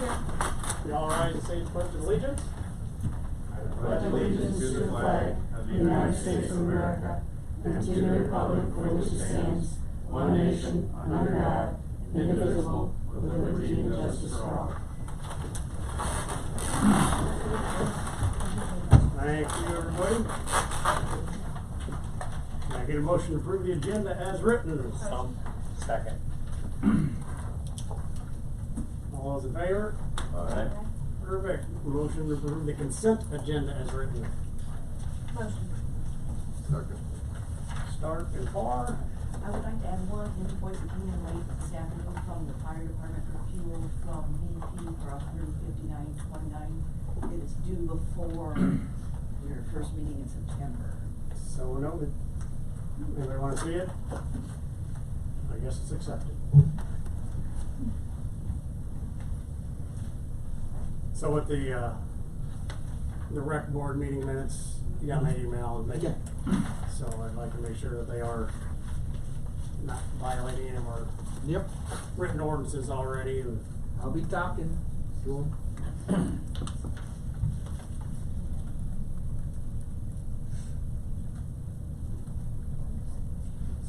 You all rise to say the pledge of allegiance? Pledge allegiance to the flag of the United States of America and to the republic for which it stands, one nation, under God, indivisible, with liberty and justice for all. Thank you, everybody. Can I get a motion to approve the agenda as written? Second. All those in favor? Aye. Perfect. Motion to approve the consent agenda as written. Motion. Second. Start and far. I would like to add one invoice that came in late this afternoon from the fire department for fuel from BP for $159.29. It is due before your first meeting in September. So noted. Anybody want to see it? I guess it's accepted. So with the rec board meeting minutes, you got my email and they, so I'd like to make sure that they are not violating any of our Yep, written ordinances already, and I'll be talking to him.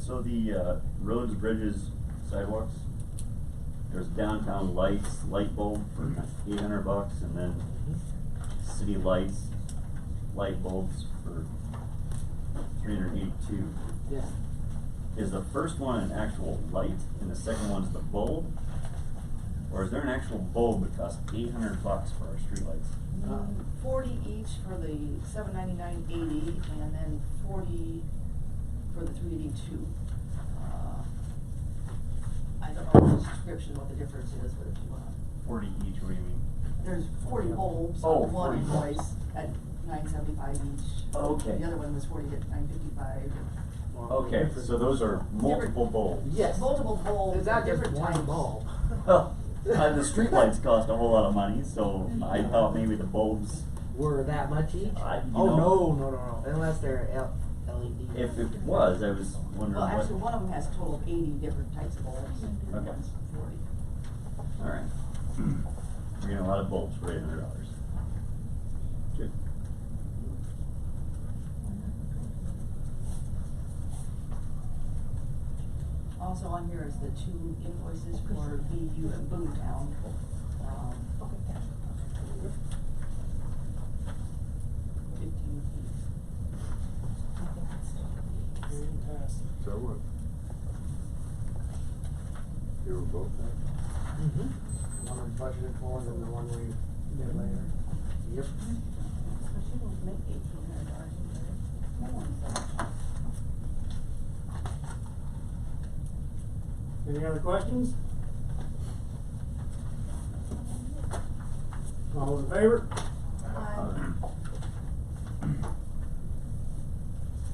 So the roads, bridges, sidewalks, there's downtown lights, light bulb for $800, and then city lights, light bulbs for $382. Yeah. Is the first one an actual light and the second one's the bulb? Or is there an actual bulb that costs $800 for our streetlights? 40 each for the $799.80 and then 40 for the $382. I don't know the subscription, what the difference is, but if you want, 40 each, what do you mean? there's 40 bulbs Oh, on one 40 bulbs. invoice at $975 each. Okay. The other one was 40 at $955. Okay, so those are multiple bulbs. Yes. Multiple bulbs, Is that just different one types. bulb? Well, the streetlights cost a whole lot of money, so I thought maybe the bulbs, Were that much each? you know, no. Unless they're LED. if it was, I was wondering Well, what. actually, one of them has a total of 80 different types of bulbs, and Okay. one's 40. Alright. We're getting a lot of bulbs for $800. Good. Also on here is the two invoices for VU and Boomtown. 15 each. fantastic. So what? You were both there? Mm-hmm. The one we budgeted for and then the one we did later. Yep. So she won't make $1,800 a year. No one said. Any other questions? All those in favor?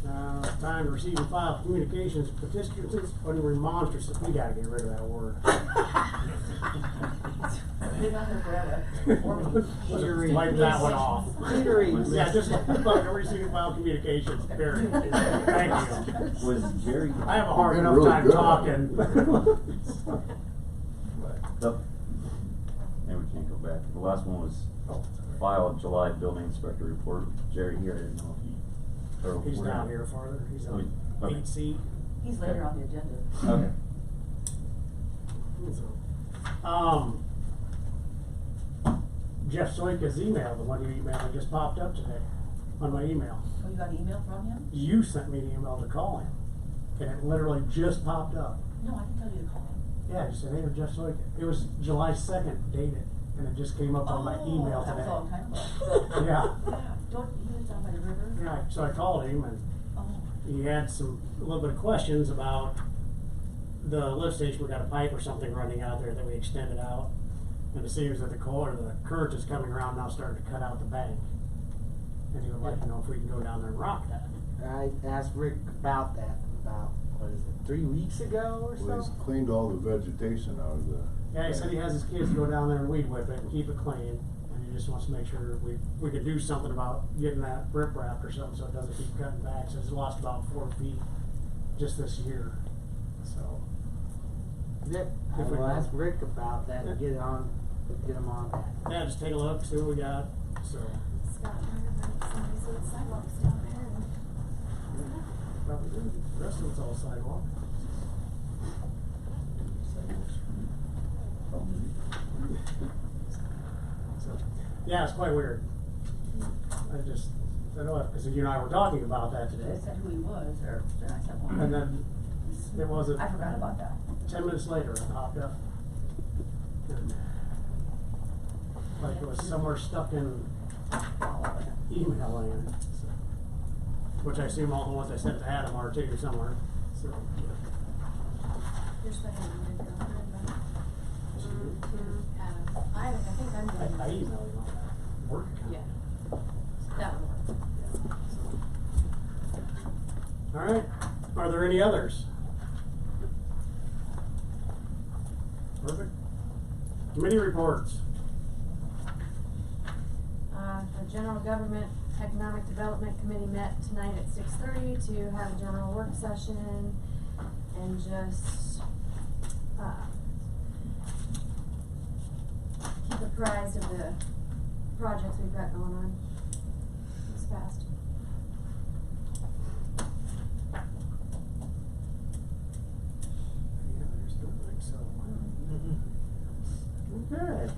Now, it's time to receive and file communications, petitions, and remonstrances. We gotta get rid of that word. Been on there forever. Let's wipe that one off. Yeah, just receive and file communications, period. Thank you. Was Jerry, I have a hard enough Really time good. talking. the, maybe we can't go back. The last one was file July building inspector report. Jerry here, I didn't know if he. Or He's we're down gonna- here farther. He's Oh, on okay. 8C. He's later on the agenda. Okay. Jeff Soika's email, the one you emailed, just popped up today on my email. Oh, you got an email from him? You sent me an email to call him, and it literally just popped up. No, I can tell you to call him. Yeah, it said, hey, Jeff Soika. It was July 2nd dated, and it just came up on my email That was a long today. time ago. Yeah. Don't, he lives down by the river? Yeah, so I called him, and Oh, he had a little bit of questions about the lift station. We got a pipe or something running out there that we extended out. And it seems that the current is coming around now, starting to cut out the bank. And he would like to know if we can go down there and rock that. I asked Rick about that about, what is it, 3 weeks ago or Well, he's so? cleaned all the vegetation out of the. Yeah, he said he has his kids go down there and weed whip it and keep it clean. And he just wants to make sure we could do something about getting that riprap or something so it doesn't keep cutting back. So it's lost about 4 feet just this year. So, Yep. If we I'll can. ask Rick about that and get it on get them on that. Yeah, just take a look, see what we got, so. Scott and I are somebody see the sidewalks down there and. Probably do. The rest of it's all sidewalk. So, yeah, it's quite weird. I know, because you and I were talking about that I today, said who he was, or then I said, well, and then it wasn't. I forgot about that. 10 minutes later, it popped up. And, like it was somewhere stuck in email land, so. Which I assume all the ones I sent to Adam are too somewhere, so. You're spending $100 to Adam. I think I'm I doing. emailed him on that work account. Yeah. That would work. All right, are there any others? Perfect. Committee reports. The General Government Economic Development Committee met tonight at 6:30 to have a general work session and just, keep apprised of the projects we've got going on this past. Any others? Don't think so. Okay.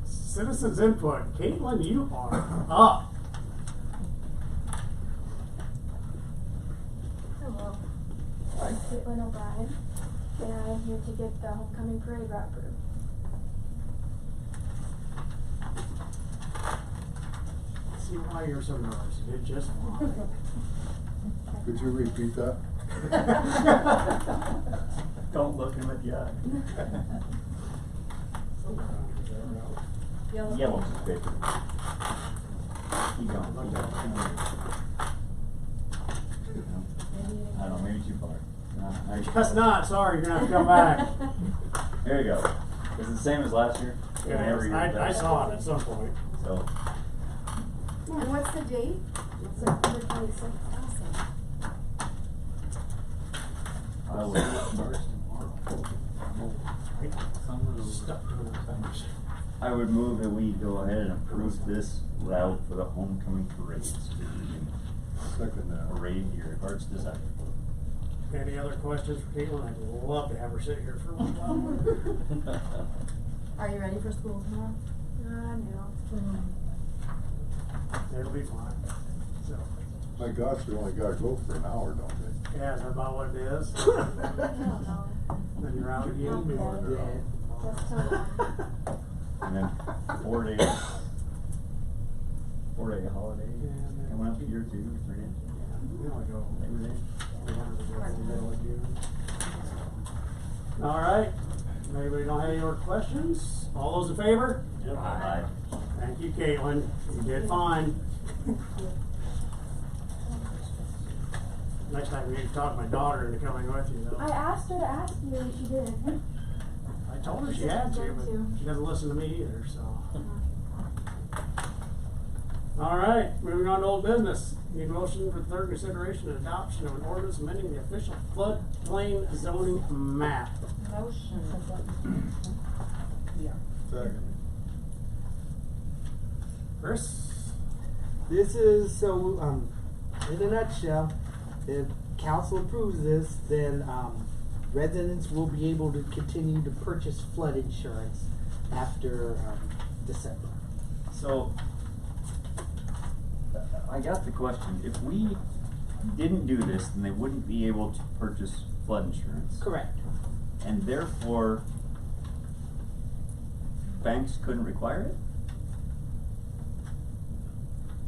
Citizens input. Caitlin, you are up. Hello, I'm Caitlin O'Brien, and I'm here to get the homecoming parade route approved. See why you're so nervous. You did just fine. Could you repeat that? Don't look him at the eye. Yellow. Yellow's is bigger. Keep going. Like that. I don't know, maybe too far. No, now you- Guess not. Sorry, you're gonna have to come back. There you go. Is it the same as last year? Yeah, Every year. I saw it at some point. So, And what's the date? September 26th. Awesome. I will first tomorrow. Stuck doing things. I would move that we go ahead and approve this route for the homecoming parades. Second that. Parade your heart's desire. Any other questions for Caitlin? I'd love to have her sit here for a while. Are you ready for school tomorrow? No. It'll be fine. So, My gosh, you only gotta go for an hour, don't they? yeah, is that about what it is? I don't know. Then you're out again. Yeah. That's so long. And then 4 days. 4-day holiday. Yeah, and then- Coming up here too, 3 days. We only go Labor Day. All right. Anybody don't have any more questions? All those in favor? Aye. Thank you, Caitlin. You did fine. Next time we need to talk my daughter into coming with you, though. I asked her to ask you and she didn't. I told her she had to, but she doesn't listen to me either, so. All right, moving on to old business. Need a motion for third consideration and adoption of an ordinance amending the official floodplain zoning map. Motion. Second. Chris? This is, so, in a nutshell, if council approves this, then, residents will be able to continue to purchase flood insurance after, December. So, I got the question. If we didn't do this, then they wouldn't be able to purchase flood insurance. Correct. And therefore, banks couldn't require it?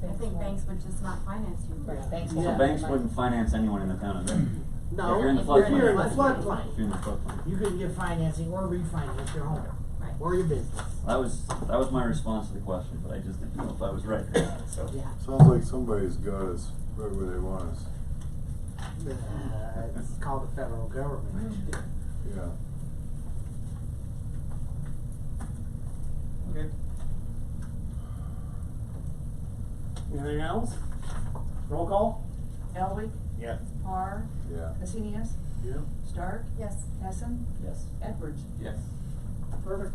I think banks would just not finance you. Right, banks So Yeah. banks wouldn't finance anyone in the town of Benton. No, If you're in the if you're in the floodplain. floodplain, If you're in the floodplain. you can get financing or refinance your home Right. or your business. That was my response to the question, but I just didn't know if I was right or not, so. Yeah. Sounds like somebody's got us right where they want us. It's called the federal government. Yeah. Okay. Anything else? Roll call? Elway, Yeah. Parr, Yeah. Cassinius, Yeah. Stark, Yes. Hessen, Yes. Edwards. Yes. Perfect.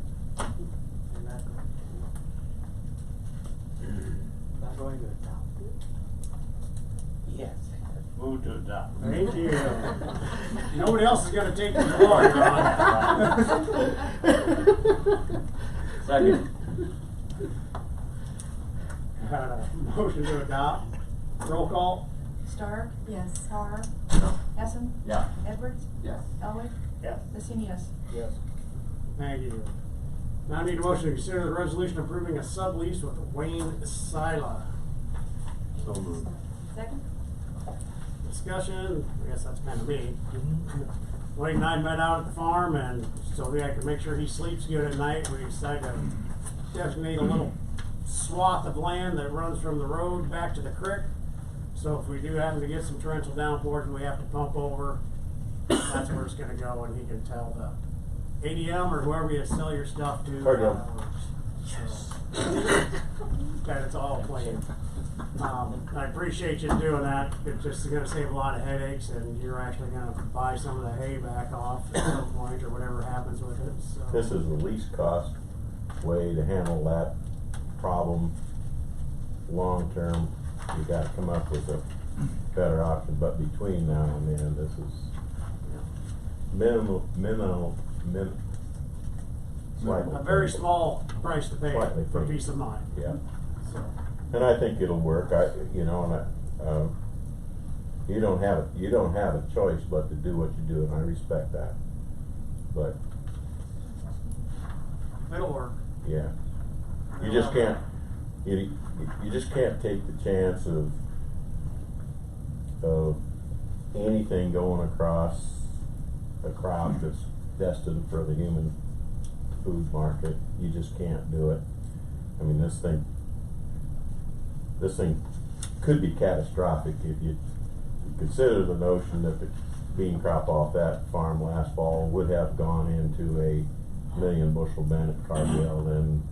And that- Not going to adopt it? Yes. Move to adopt. Thank you. Nobody else is gonna take the floor, Ron. Second. Got a motion to adopt. Roll call. Stark, Yes. Carr, Hessen, Yeah. Edwards, Yes. Elway, Yes. Messina, yes. Yes. Thank you. Now I need a motion to consider the resolution approving a sublease with Wayne Sila. So moved. Second? Discussion, I guess that's kind of me. Wayne and I met out at the farm, and so I could make sure he sleeps good at night. We decided to designate a little swath of land that runs from the road back to the creek. So if we do happen to get some torrential downpours and we have to pump over, that's where it's gonna go, and he can tell the ADM or whoever you sell your stuff to. There you go. how it works. So, that it's all clean. I appreciate you doing that. It's just gonna save a lot of headaches, and you're actually gonna buy some of the hay back off at some point or whatever happens with it, so. This is the least cost way to handle that problem long-term. You gotta come up with a better option, but between now and then, this is slightly. A very small price to pay Slightly for painful. peace of mind. Yeah, So, and I think it'll work, you know, and you don't have a choice but to do what you do, and I respect that. But, it'll work. yeah, you just can't, you just can't take the chance of anything going across a crop that's destined for the human food market. You just can't do it. I mean, this thing could be catastrophic if you consider the notion that the bean crop off that farm last fall would have gone into a 1,000,000 bushel bin at Carbondale, then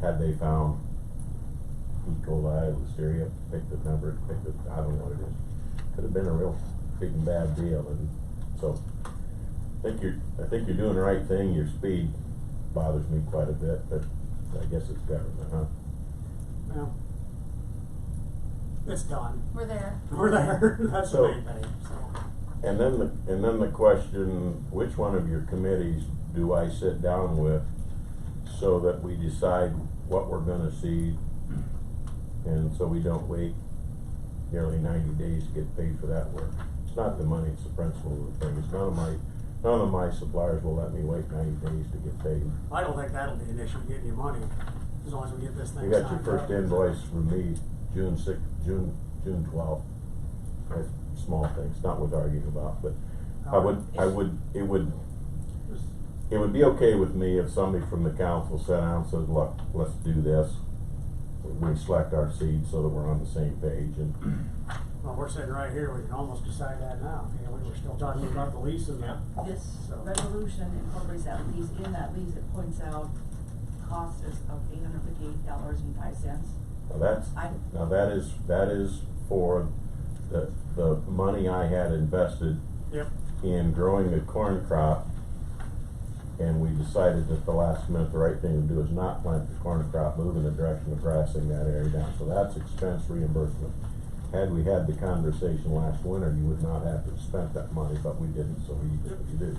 had they found E. coli, listeria, pick the number, I don't know what it is. Could have been a real big and bad deal, and so I think you're doing the right thing. Your speed bothers me quite a bit, but I guess it's government, huh? Well, it's done. We're there. We're there. That's the So- main thing, so. And then the question, which one of your committees do I sit down with so that we decide what we're gonna seed, and so we don't wait nearly 90 days to get paid for that work? It's not the money, it's the principle of the thing. It's none of my suppliers will let me wait 90 days to get paid. I don't think that'll be an issue getting you money, as long as we get this thing You got your signed first up. invoice from me, June 12th. That's small things, not worth arguing about, but it would be okay with me if somebody from the council sat down and said, look, let's do this. We select our seeds so that we're on the same page, and Well, we're sitting right here, we can almost decide that now. You know, we're still talking about the lease and that. This So- resolution incorporates that lease. In that lease, it points out costs of $858.05. that is for the money I had invested Yep. in growing a corn crop, and we decided that the last minute, the right thing to do is not plant the corn crop, move in the direction of grassing that area down. So that's expense reimbursement. Had we had the conversation last winter, you would not have to have spent that money, but we didn't, so we did.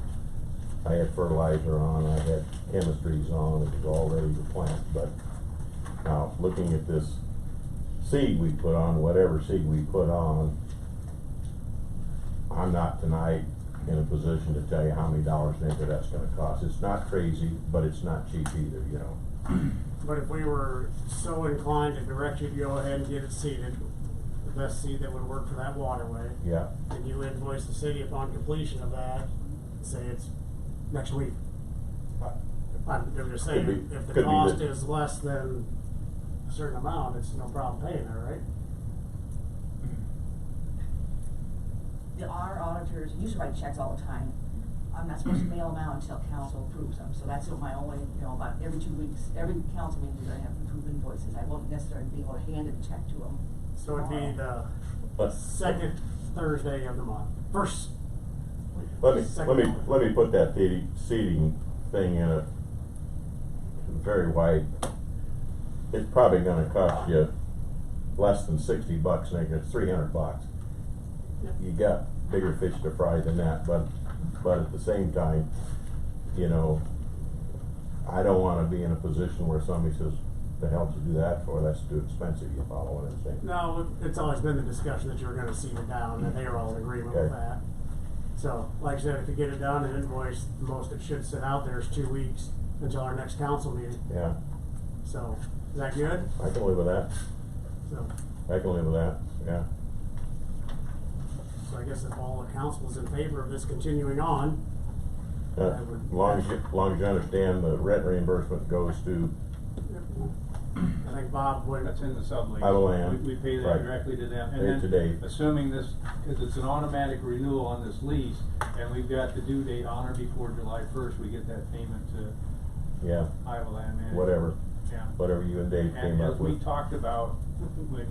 I had fertilizer on, I had chemistries on, it was all ready to plant, but now, looking at this seed we put on, whatever seed we put on, I'm not tonight in a position to tell you how many dollars an acre that's gonna cost. It's not crazy, but it's not cheap either, you know. But if we were so inclined to direct you to go ahead and get it seeded, the best seed that would work for that waterway, Yeah, and you invoice the city upon completion of that, say it's next week. I'm just saying, Could be- if the could be cost that- is less than a certain amount, it's no problem paying that, right? Our auditors used to write checks all the time. I'm not supposed to mail them out until council approves them, so that's my only, about every 2 weeks, every council meeting, we're gonna have approved invoices. I won't necessarily be able to hand the check to them. So it'd be the but second Thursday of the month, first. let me second Monday. put that seeding thing very wide, it's probably gonna cost you less than $60, and it's $300. You got bigger fish to fry than that, but at the same time, you know, I don't wanna be in a position where somebody says, the hell to do that for, that's too expensive, you follow what I'm saying? No, it's always been the discussion that you were gonna seed it down, and they were all in agreement with Okay. that. So, like I said, if you get it done and invoice, the most it should sit out there is 2 weeks until our next council meeting. Yeah, So, is that good? I can live with that, So, I can live with that, yeah. so I guess if all the council is in favor of this continuing on, I would. As long as you understand the rent reimbursement goes to, I think Bob would. That's in the sublease. Iowa Land. We pay that Right. directly to them. Pay And it to then, Dave. assuming this, cause it's an automatic renewal on this lease, and we've got the due date on or before July 1st, we get that payment to yeah, Iowa Land Management. whatever you and Dave And came as up we with. talked about, when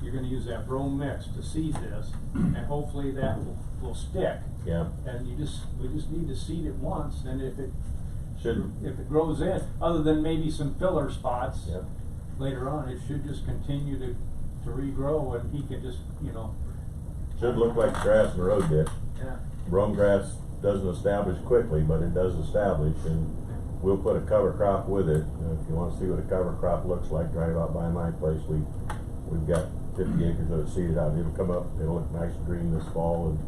you're gonna use that brome mix to seed this, and hopefully that will stick. Yeah, And we just need to seed it once, and if it should, grows in, other than maybe some filler spots. yeah, Later on, it should just continue to regrow, and he can just, you know. should look like grass in the road ditch. Yeah. Brome grass doesn't establish quickly, but it does establish, and we'll put a cover crop with it. If you wanna see what a cover crop looks like, drive out by my place, we've got 50 acres of it seeded out. It'll come up, it'll look nice and green this fall, and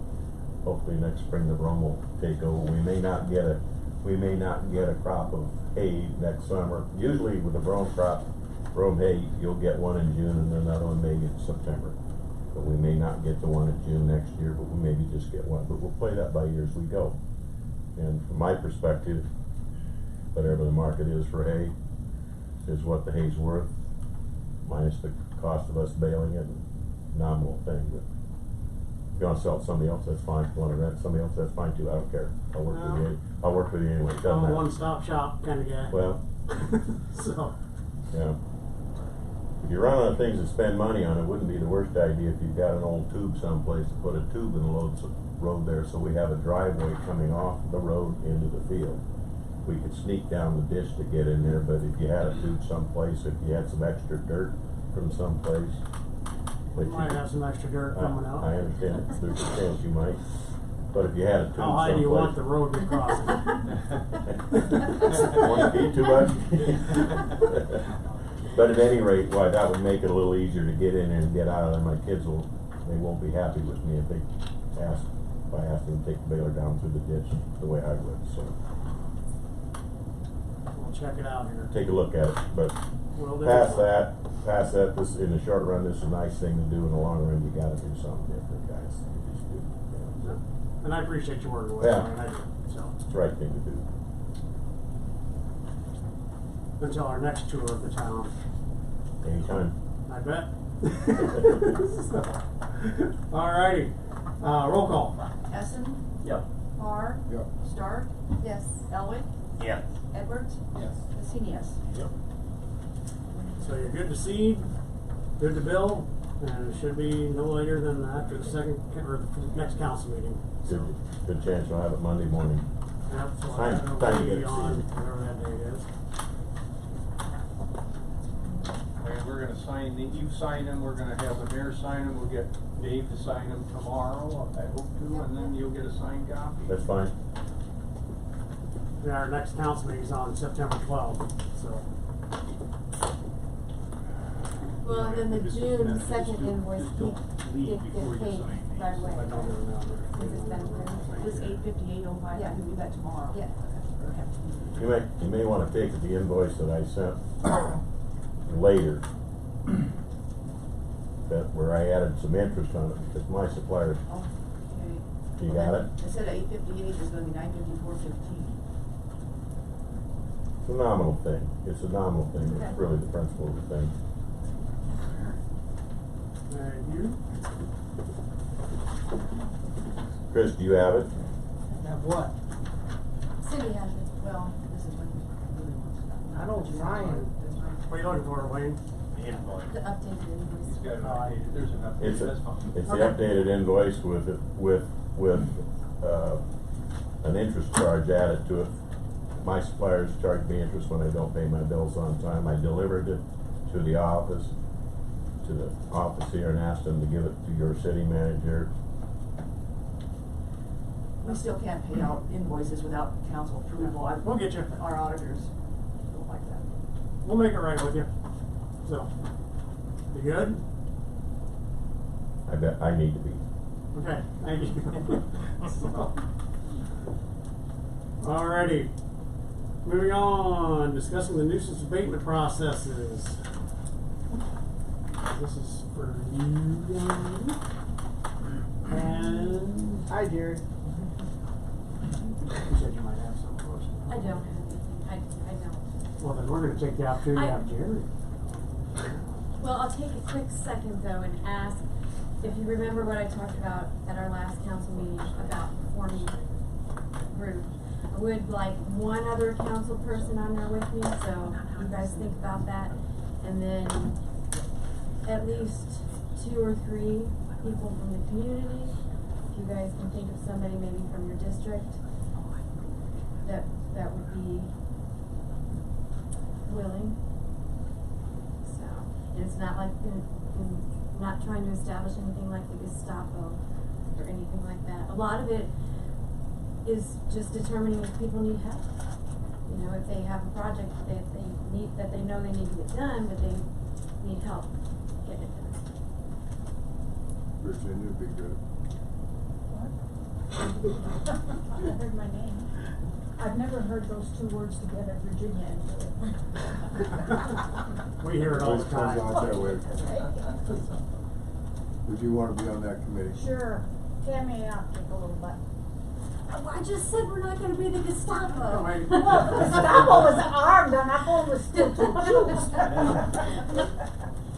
hopefully next spring the brome will take over. We may not get a crop of hay next summer. Usually with the brome hay, you'll get one in June and another one maybe in September. But we may not get the one in June next year, but we maybe just get one, but we'll play that by ear as we go. And from my perspective, whatever the market is for hay is what the hay's worth, minus the cost of us baling it, nominal thing. But if you wanna sell it to somebody else, that's fine. If you wanna rent it to somebody else, that's fine too. I don't care. I'll work with you anyway. Doesn't I'm a matter. one-stop shop kinda guy. Well, So, yeah. If you run out of things to spend money on, it wouldn't be the worst idea if you've got an old tube someplace to put a tube in the road there, so we have a driveway coming off the road into the field. We could sneak down the ditch to get in there, but if you had a tube someplace, if you had some extra dirt from someplace. we might have some extra dirt coming out. I understand, there's a chance you might, but if you had a tube How high do you want the someplace- road to cross? 20 feet too much? But at any rate, why, that would make it a little easier to get in there and get out of there. My kids they won't be happy with me if I ask them to take the baler down through the ditch the way I would, so. We'll check it out here. Take a look at it, but Will do. past that, this, in the short run, this is a nice thing to do. In the long run, you gotta do something different, guys. You just do, you know. And I appreciate you working with me, Yeah. and I do, so. It's the right thing to do. Until our next tour of the town, Anytime. I bet. Alrighty, roll call. Essen, Yep. Barr, Yep. Stark, Yes. Elwick, Yeah. Edwards, Yes. Messinius. Yep. So you're good to seed, good to bill, and it should be no later than after the next council meeting. So, Good chance you'll have it Monday morning. yep, so Time that'll to be get it on seeded. whatever that date is. And we're gonna sign you sign them, we're gonna have the mayor sign them, we'll get Dave to sign them tomorrow, I hope to, and then you'll get a signed copy. That's fine. Yeah, our next council meeting is on September 12th, so. Well, and then the June second invoice, Don't he leave before get you paid sign anything. right away. I don't remember. Since it's been approved. This 85805, I Yeah. can do that tomorrow. Yeah. Okay. You may wanna take the invoice that I sent later, where I added some interest on it, because my suppliers, Okay. you got it? I said 858 is gonna be 954.15. It's a nominal thing, it's a nominal thing, Okay. it's really the principle of the thing. Thank you. Chris, do you have it? Have what? Cindy has it. Well, this is what he really wants. I don't sign. What are you looking for, Wayne? The updated He's invoice. got it updated, there's an It's update, that's fine. It's the Okay. updated invoice with an interest charge added to it, my suppliers charge me interest when I don't pay my bills on time. I delivered it to the office here and asked them to give it to your city manager. We still can't pay out invoices without council approval. We'll get you. Our auditors don't like that. We'll make it right with you. So, you good? I bet I need to be. Okay, thank you. So, alrighty. Moving on, discussing the nuisance abatement processes. This is for you guys. And Hi, Jared. you said you might have some for us. I don't. I don't. Well, then we're gonna take the opportunity to have Jerry. Well, I'll take a quick second though and ask if you remember what I talked about at our last council meeting about forming a group. I would like one other council person on there with me, so you guys think about that. And then at least 2 or 3 people from the community. If you guys can think of somebody maybe from your district that would be willing. So, and it's not like, not trying to establish anything like the Gestapo or anything like that. A lot of it is just determining if people need help. You know, if they have a project that they know they need to get done, but they need help getting it done. Virginia would be good. I heard my name. I've never heard those 2 words together, Virginia and We hear it all the Always comes time. out that way. Would you want to be on that committee? Sure. Tammy and I'll kick a little butt. I just said we're not gonna be the Gestapo. Wait. Well, the Gestapo was armed and our phone was still 2 Jews.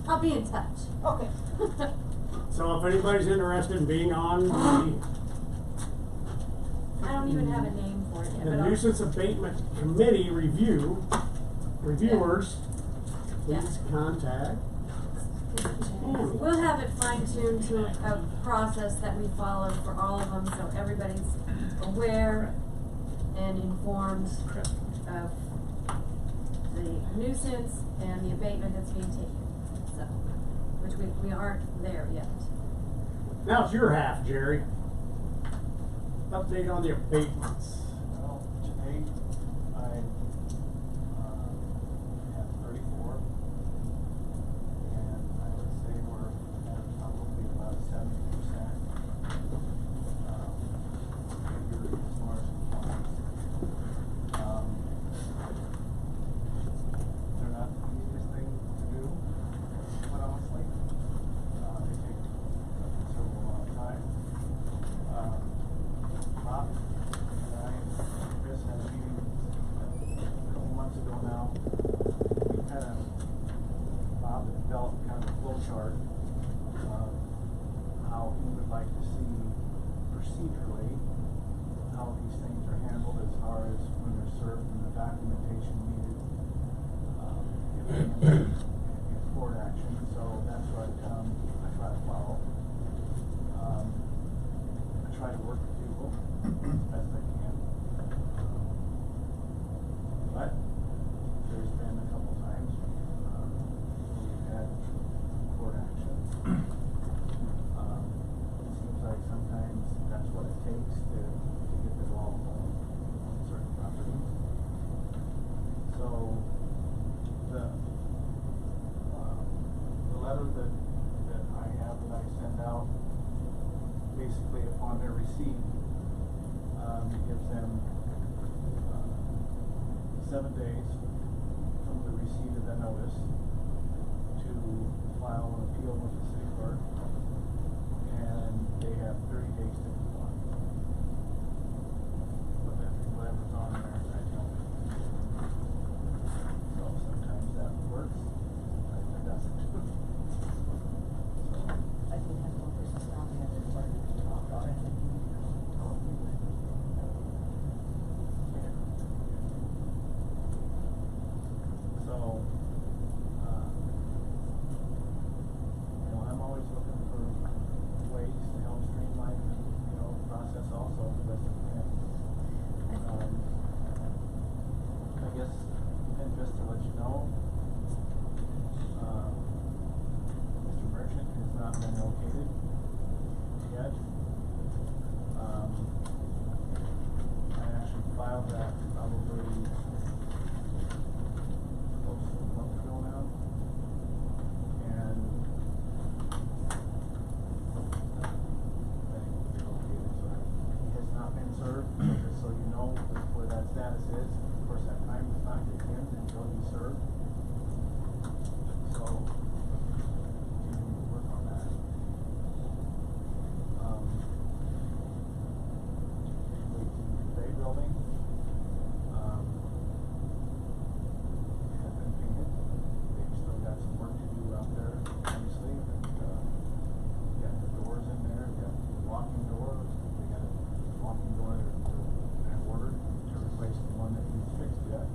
I'll be in touch. Okay. So if anybody's interested in being on I don't even have a name for it yet, the but I'll. nuisance abatement committee reviewers, Yeah. please contact. We'll have it fine-tuned to a process that we follow for all of them, so everybody's aware and informed of the nuisance and the abatement that's being taken. So, which we aren't there yet. Now it's your half, Jerry. Update on the abatements. Well, to date, I, have 34, and I would say we're at probably about 70%, figure as far as compliance. They're not the easiest thing to do, quite honestly. They take a considerable amount of time. Bob and I and Chris had a meeting a couple months ago now. We kind of, Bob had developed kind of a flow chart of how he would like to see procedurally how these things are handled as far as when they're served and the documentation needed in court action. So that's what I try to follow. I try to work with people as best I can. But there's been a couple times where we've had court action. It seems like sometimes that's what it takes to get the ball rolling on certain properties. So the letter that I have that I send out, basically upon their receipt, it gives them 7 days from the receipt of the notice to file an appeal with the city clerk, and they have 30 days to comply with whatever's on there that notice. So sometimes that works, sometimes it doesn't. I did have one person stop me at the door to talk about it. So, I'm always looking for ways to help streamline, filed that probably close to a month ago now. And he has not been served, just so you know where that status is. Of course, that time does not kick in until he's served. So, continue to work on that. Bay building, has been painted. They've still got some work to do out there, obviously, but, we got the doors in there, we got the walking door, we got a walking door that I ordered to replace the one that needs fixed yet.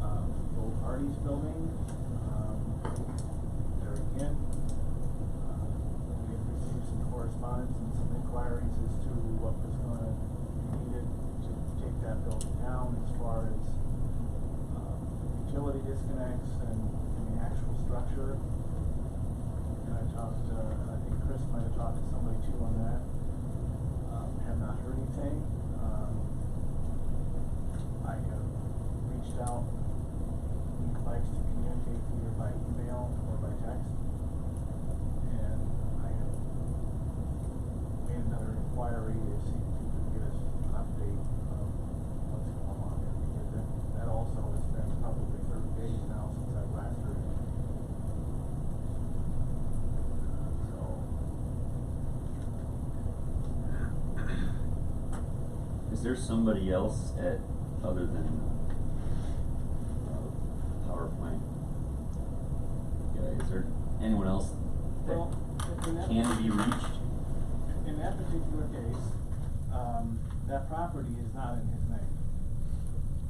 The old Hardee's building, there again, we have received some correspondence and some inquiries as to what was gonna be needed to take that building down as far as, utility disconnects and the actual structure. And I talked, and I think Chris might have talked to somebody too on that. Have not heard anything. I have reached out. He likes to communicate either by email or by text. And I have made another inquiry to see if he could get us an update of what's going on there, because that also has been probably 30 days now since I last heard it. Is there somebody else other than power plant guy? Is there anyone else that Well, in that- can be reached? In that particular case, that property is not in his name.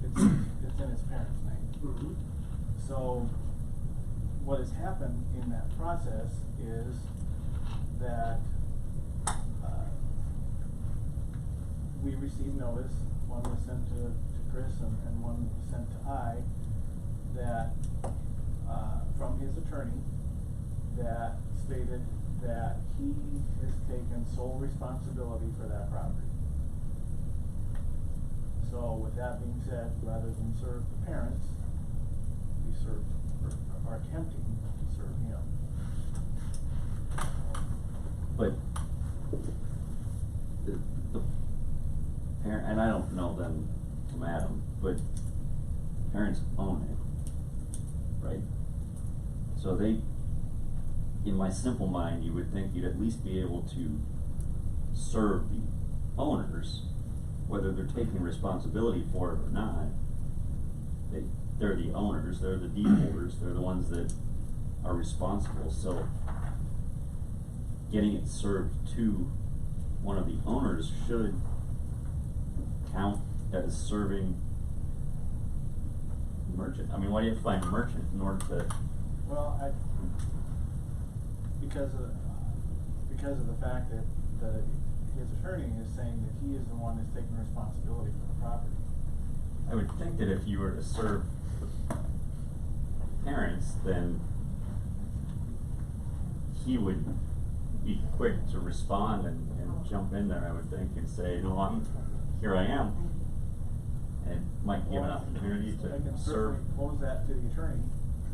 It's in his parents' name. So, what has happened in that process is that, we received notice, one was sent to Chris and one was sent to I, that, from his attorney, that stated that he has taken sole responsibility for that property. So with that being said, rather than serve the parents, we are attempting to serve him. But the parent, and I don't know them from Adam, but parents own it, right? So they, in my simple mind, you would think you'd at least be able to serve the owners, whether they're taking responsibility for it or not. They're the owners, they're the deed holders, they're the ones that are responsible, so getting it served to one of the owners should count as serving merchant. I mean, why do you have to find merchant in order to? Well, because of the fact that his attorney is saying that he is the one that's taking responsibility for the property. I would think that if you were to serve the parents, then he would be quick to respond and jump in there, I would think, and say, no, here I am. And might give an opportunity I to can serve. certainly pose that to the attorney,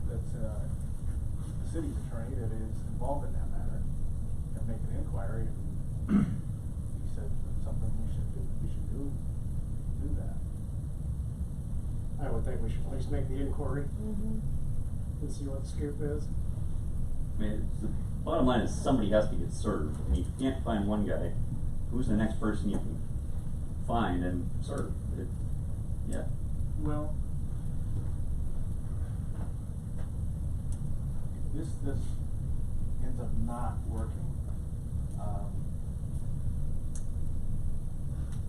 that's, the city's attorney that is involved in that matter, and make an inquiry, and he said something we should do that. I would think we should at least make the inquiry and see what the scoop is. I mean, the bottom line is somebody has to get served, and you can't find one guy. Who's the next person you can find and serve? Yeah. Well, this ends up not working.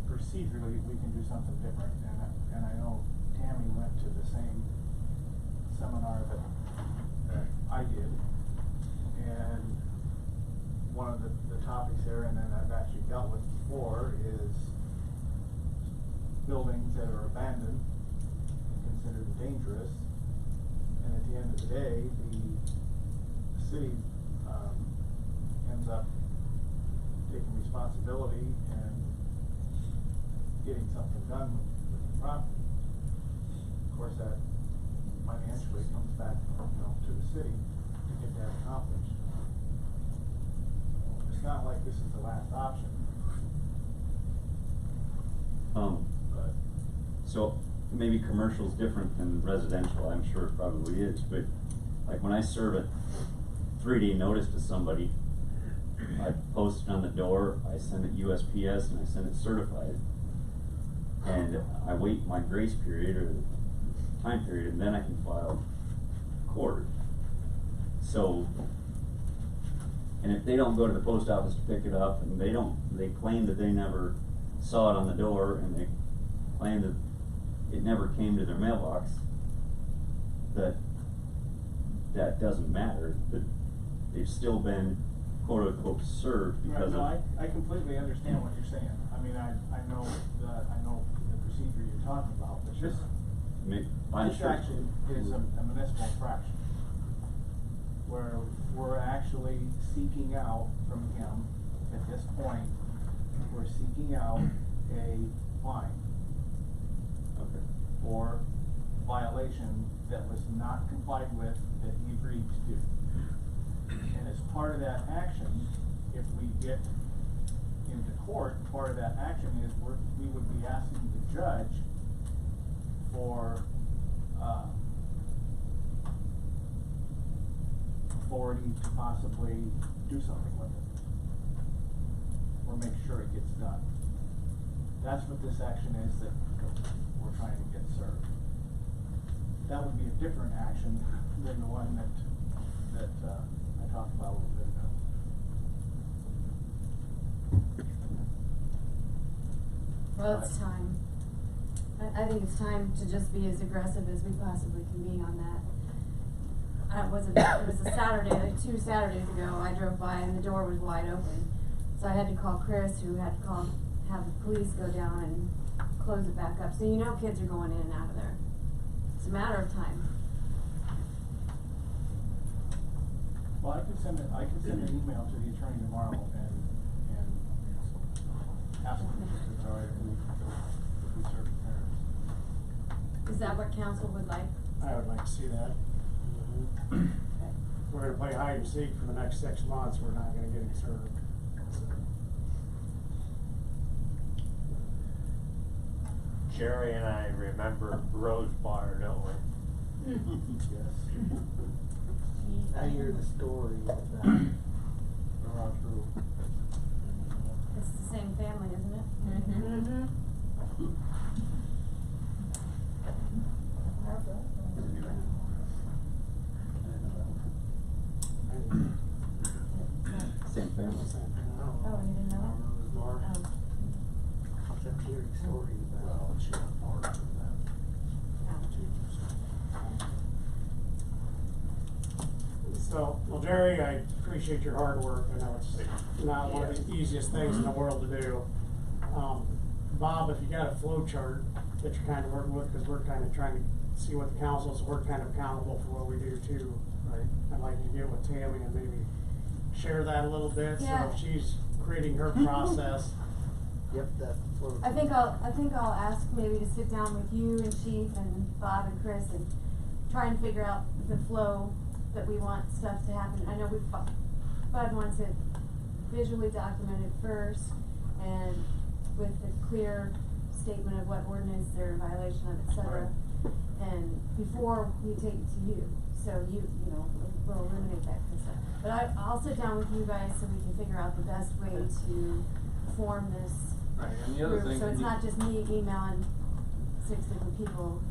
Procedurally, we can do something different, and I know Tammy went to the same seminar that I did, and one of the topics there, and then I've actually dealt with before, is buildings that are abandoned and considered dangerous, and at the end of the day, the city ends up taking responsibility and getting something done property. Of course, that financially comes back, to the city to get that accomplished. It's not like this is the last option, but. So maybe commercial's different than residential, I'm sure it probably is, but like when I serve a 3-day notice to somebody, I post it on the door, I send it USPS, and I send it certified. And I wait my grace period or time period, and then I can file court. So, and if they don't go to the post office to pick it up, and they claim that they never saw it on the door, and they claim that it never came to their mailbox, that doesn't matter, that they've still been quote unquote served because Right, of. no, I completely understand what you're saying. I mean, I know the procedure you're talking about, but this action is a municipal infraction. Where we're actually seeking out from him, at this point, we're seeking out a fine Okay. for violation that was not complied with, that he agreed to do. And as part of that action, if we get into court, part of that action is we would be asking the judge for, authority to possibly do something with it. Or make sure it gets done. That's what this action is that we're trying to get served. That would be a different action than the one that I talked about a little bit ago. Well, it's time. I think it's time to just be as aggressive as we possibly can be on that. It was a Saturday, like 2 Saturdays ago, I drove by and the door was wide open. So I had to call Chris, who had to have the police go down and close it back up. So kids are going in and out of there. It's a matter of time. Well, I can send an email to the attorney tomorrow and ask him if it's all right if we serve the parents. Is that what council would like? I would like to see that. We're gonna play hide and seek for the next 6 months, we're not gonna get it served. Jerry and I remember Rose Bar, don't we? Yes. I hear the story of that. We're all true. It's the same family, isn't it? Mm-hmm. Same family. Oh, you didn't know? More. Oh. I'm hearing stories about. Well, she got part of that. So, well, Jerry, I appreciate your hard work. I know it's not one of the easiest things in the world to do. Bob, if you got a flow chart that you're kind of working with, because we're kind of trying to see what the council, so we're kind of accountable for what we do too. Right. I'd like you to get with Tammy and maybe share that a little bit, so Yeah. if she's creating her process. Yep, that flows. I think I'll ask maybe to sit down with you and Chief and Bob and Chris and try and figure out the flow that we want stuff to happen. I know Bud wants it visually documented first and with a clear statement of what ordinance they're in violation of, et cetera. And before we take it to you, so we'll eliminate that kind of stuff. But I'll sit down with you guys so we can figure out the best way to form this Right, and the other group, thing. so it's not just me emailing 6 different people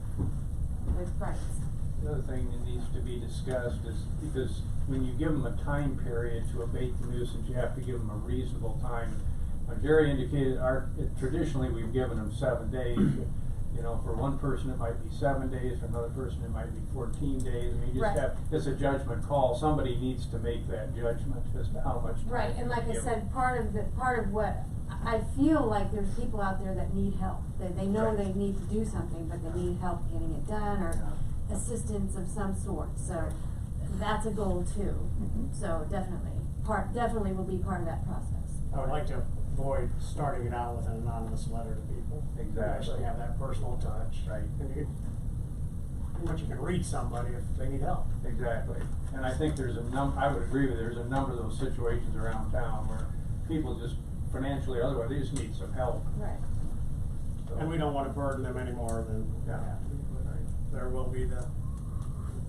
with rights. The other thing that needs to be discussed is, because when you give them a time period to abate the nuisance, you have to give them a reasonable time. Jerry indicated traditionally we've given them 7 days. For one person it might be 7 days, for another person it might be 14 days. I mean, you just Right. it's a judgment call. Somebody needs to make that judgment as to how much time. Right, and like I to give said, part of what, I feel like there's people out there that need help. They know Right. they need to do something, but they need help getting it done or assistance of some sort, so that's a goal too. Mhm. So definitely will be part of that process. I would like to avoid starting it out with an anonymous letter to people. You Exactly. actually have that personal touch. Right. And you can, pretty much you can reach somebody if they need help. Exactly, and I think there's I would agree with, there's a number of those situations around town where people just financially or otherwise, they just need some help. Right. So- And we don't wanna burden them any more than they Yeah. have to. But there will be the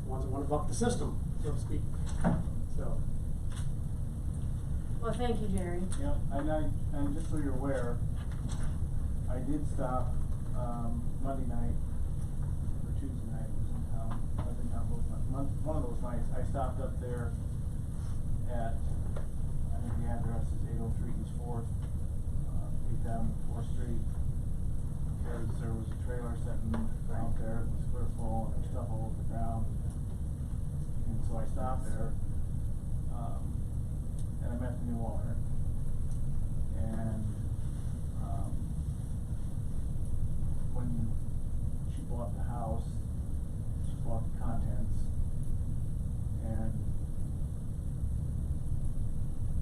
ones that wanna buck the system, so to speak. So, Well, thank you, Jerry. Yeah, and just so you're aware, I did stop, Monday night, or Tuesday night, I was in town both one of those nights, I stopped up there at, I think the address is 803 East 4th, 8th Avenue, 4th Street, because there was a trailer sitting out there, it was clear full, and there was stuff all over the ground. And so I stopped there, and I met the new owner. And, when she bought the house, she bought the contents, and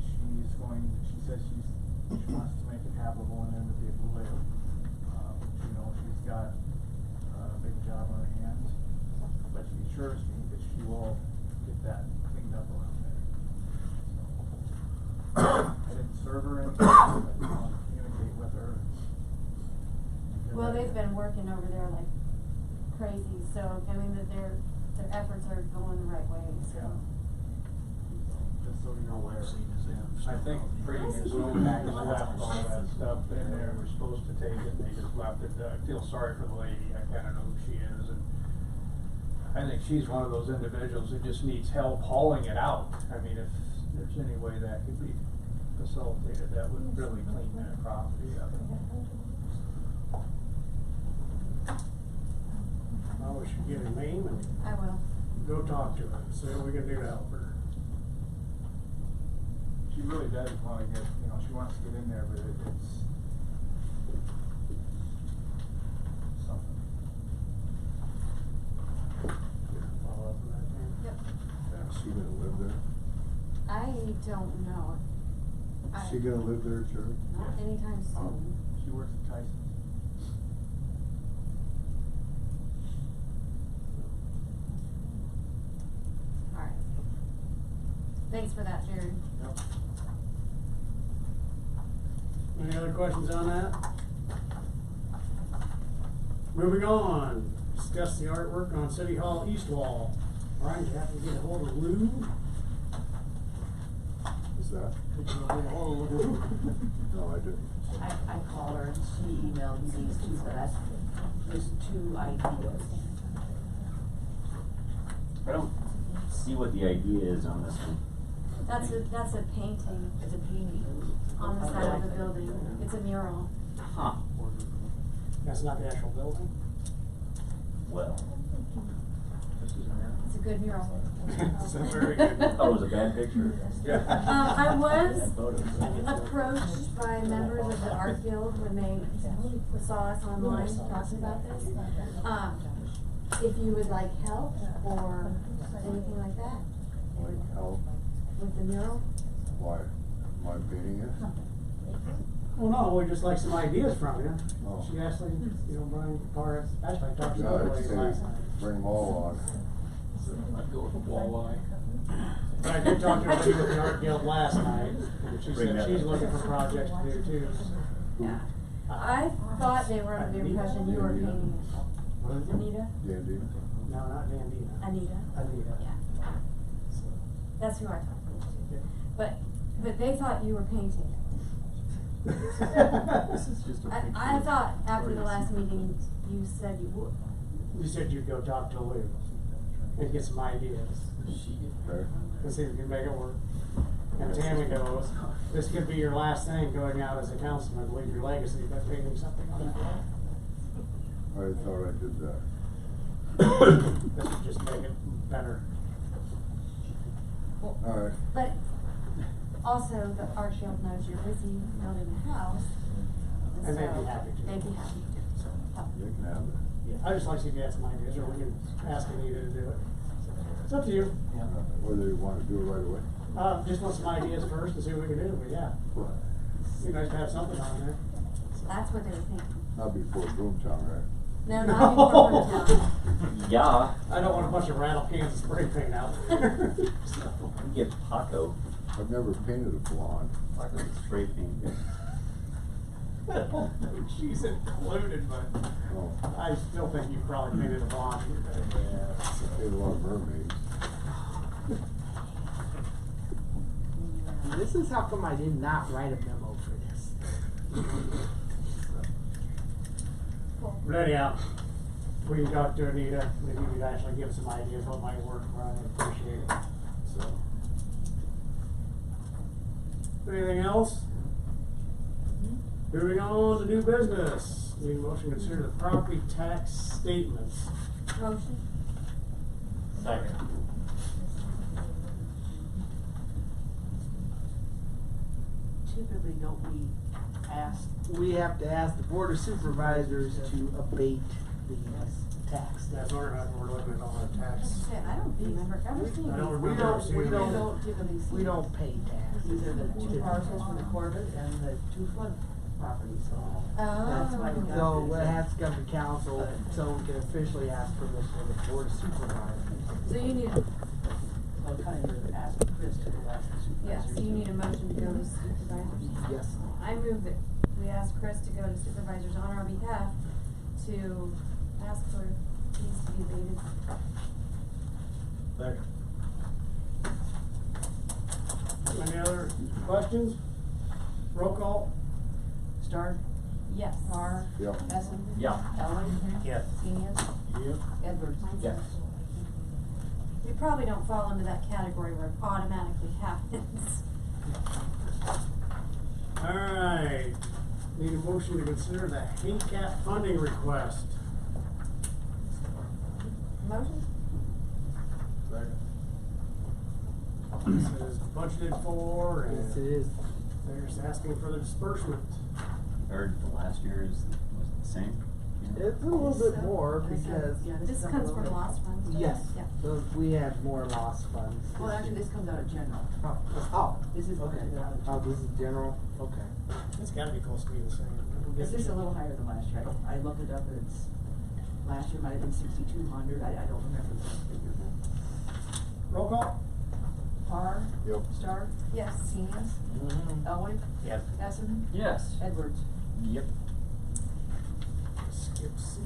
she says she wants to make it habitable and then to be able to live. You know, she's got a big job on her hands, but she assures me that she will get that cleaned up around there. So, I didn't serve her anything, I didn't want to communicate with her. because Well, I- they've been working over there like crazy, so I mean that their efforts are going the right way, so. Yeah. Just so you're aware. I think Brady has left all that stuff in there, we're supposed to take it, they just left it, I feel sorry for the lady, I kinda know who she is, and I think she's one of those individuals who just needs help hauling it out. I mean, if there's any way that could be facilitated, that would really clean that property up. well, we should get her name and I will. go talk to her, see what we can do to help her. She really does wanna get, she wants to get in there, but it's something. Follow up on that, Dan? Yep. Is she gonna live there? I don't know. Is she gonna live there, Jerry? Not anytime soon. She works at Tyson's. Alright. Thanks for that, Jerry. Yep. Any other questions on that? Moving on, discuss the artwork on City Hall East Wall. Brian, did you happen to get a hold of Lou? Is that? Did you get a hold of Lou? No, I didn't. I called her and she emailed me these two, but there's two ideas. I don't see what the idea is on this one. That's a painting It's a painting. on the side of the building. It's a mural. Huh, That's not the actual building? well, This is America. It's a good mural. It's a very good. I thought it was a bad picture. I was Bad photos. approached by members of the art guild when they saw us online talking about this. If you would like help or anything like that Like help, with the mural. why, my painting it? Well, no, we just like some ideas from you. Oh. She actually, Brian Parr, actually I talked to Yeah, another I'd lady say last night. bring them all on. I'd go with the walleye. But I did talk to a lady with the art guild last night, and she Bring said that she's up. looking for projects to do too. Yeah. I thought they were under the impression you were painting it. What is it? Anita? Dandy. No, not Dandina. Anita. Anita. Yeah. That's who I talked to. But they thought you were painting it. This is just a picture. I thought after the last meeting, you said you would. You said you'd go talk to Lou and get some ideas, Okay. and see if we can make it work. And Tammy goes, this could be your last thing going out as a councilman, to leave your legacy by painting something on that wall. I thought I did that. This would just make it better. All right. But also, the art guild knows you're busy building a house. And they'd be so happy to. They'd be happy to. So, You can have it. I just like to see if you have some ideas, or we can ask Anita to do it. It's up to you. Whether you wanna do it right away. Just want some ideas first and see what we can do, but yeah. Be nice to have something on there. That's what they were thinking. Not before Boomtown, right? No, not before Boomtown. Yeah, I don't want a bunch of rattle cans of spray paint out there. we get Paco, I've never painted a blonde. Paco with spray paint. She's included, but Oh, I still think you probably painted a blonde. yeah, I painted a lot of mermaids. This is how come I did not write a memo for this. But anyhow, we can talk to Anita, maybe we could actually give some ideas what might work, I appreciate it, so. Anything else? Moving on to new business, need a motion to consider the property tax statements. Motion. Second. Typically, don't we ask, We have to ask the Board of Supervisors to abate the tax. That's where we're looking at all our tax. I don't remember ever seeing I don't these. remember we seeing don't- We them. don't typically see. We don't pay tax. These are the two parcels for the Corbett and the two flood properties, so. That's why we got So this. it has to come to council, so we can officially ask permission from the Board of Supervisors. So you need, Well, kind of ask Chris to ask the supervisor. yeah, so you need a motion to go to supervisors. Yes. I move that we ask Chris to go to supervisors on our behalf to ask for these to be abated. Second. Any other questions? Roll call? Stark, Yes. Carr, Yep. Hessen. Yeah. Elway. Yes. Senior, Yep. Edwards. Yes. We probably don't fall into that category where it automatically happens. Alright, need a motion to consider the HACAP funding request. Motion? This is budgeted for, Yes, it and is. they're just asking for the disbursement. Heard the last year was the same? Yeah. It's a little bit more because, This comes from lost funds? yes, Yeah. so we had more lost funds. Well, actually, this comes out of general. Oh, This is okay. budgeted out of Oh, general. this is general, okay. It's gotta be close to being the same. Is this a little higher than last year? I looked it up and it's, last year might have been 6,200, I don't remember the figure. Roll call? Carr, Yep. Stark, Yes. Senior, Elway, Yes. Hessen, Yes. Edwards. Yep. Skip C.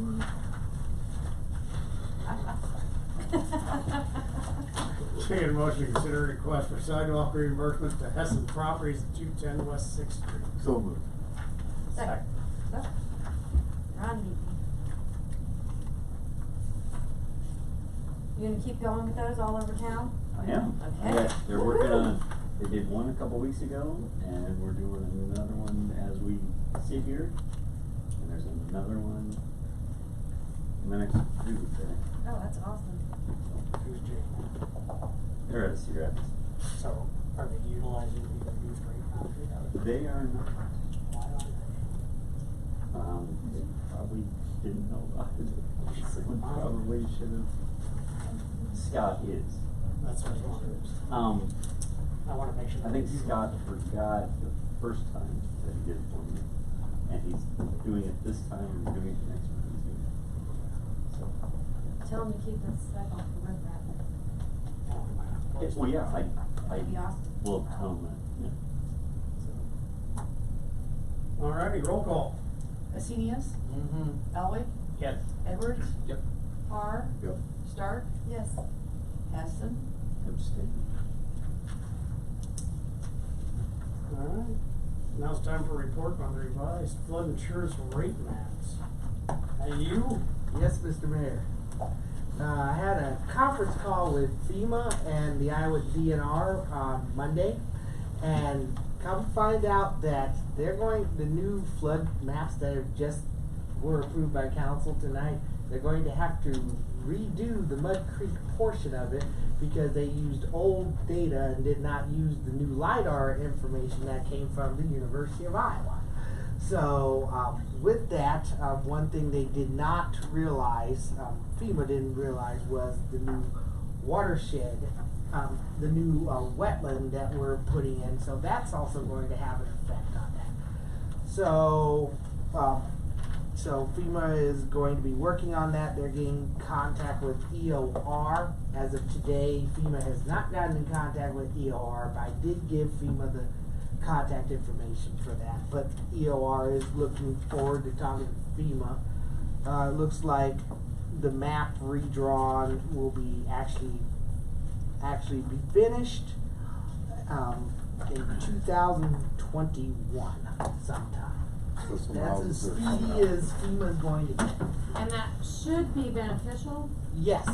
Taking a motion to consider request for sidewalk reimbursement to Hessen Properties at 210 West Sixth Street. So moved. Second. Ron. You gonna keep going with those all over town? I am. Okay. Yeah, they're working on, they did one a couple weeks ago, and we're doing another one as we sit here. And there's another one in the next 2 weeks, I think. Oh, that's awesome. Who's Jake? They're at Cedar Rapids. So, are they utilizing the used rate concrete out of it? They are not, Why aren't they probably didn't know about it. Someone probably should have. Scott is. they? That's what I was wondering. I wanna make sure. I think Scott forgot the first time that he did it for me. And he's doing it this time and doing it next week. So, Tell them to keep the sidewalk for rip wrap. well, yeah, I That'd be awesome. will tell him that, yeah. Alrighty, roll call. Seniors, Mm-hmm. Elway, Yes. Edwards, Yep. Carr, Yep. Stark, Yes. Hessen, Abstain. Alright, now it's time for a report on the revised flood insurance rate maps. Hey, you? Yes, Mr. Mayor. I had a conference call with FEMA and the Iowa DNR on Monday, and come find out that the new flood maps that were approved by council tonight, they're going to have to redo the Mud Creek portion of it because they used old data and did not use the new LiDAR information that came from the University of Iowa. So with that, one thing they did not realize, FEMA didn't realize, was the new watershed, the new wetland that we're putting in. So that's also going to have an effect on that. So, so FEMA is going to be working on that. They're getting contact with EOR. As of today, FEMA has not gotten in contact with EOR, but I did give FEMA the contact information for that. But EOR is looking forward to talking to FEMA. It looks like the map redrawn will be actually be finished in 2021 sometime. So some That's houses as are coming speedy up. as FEMA's going to get. And that should be beneficial. Yes,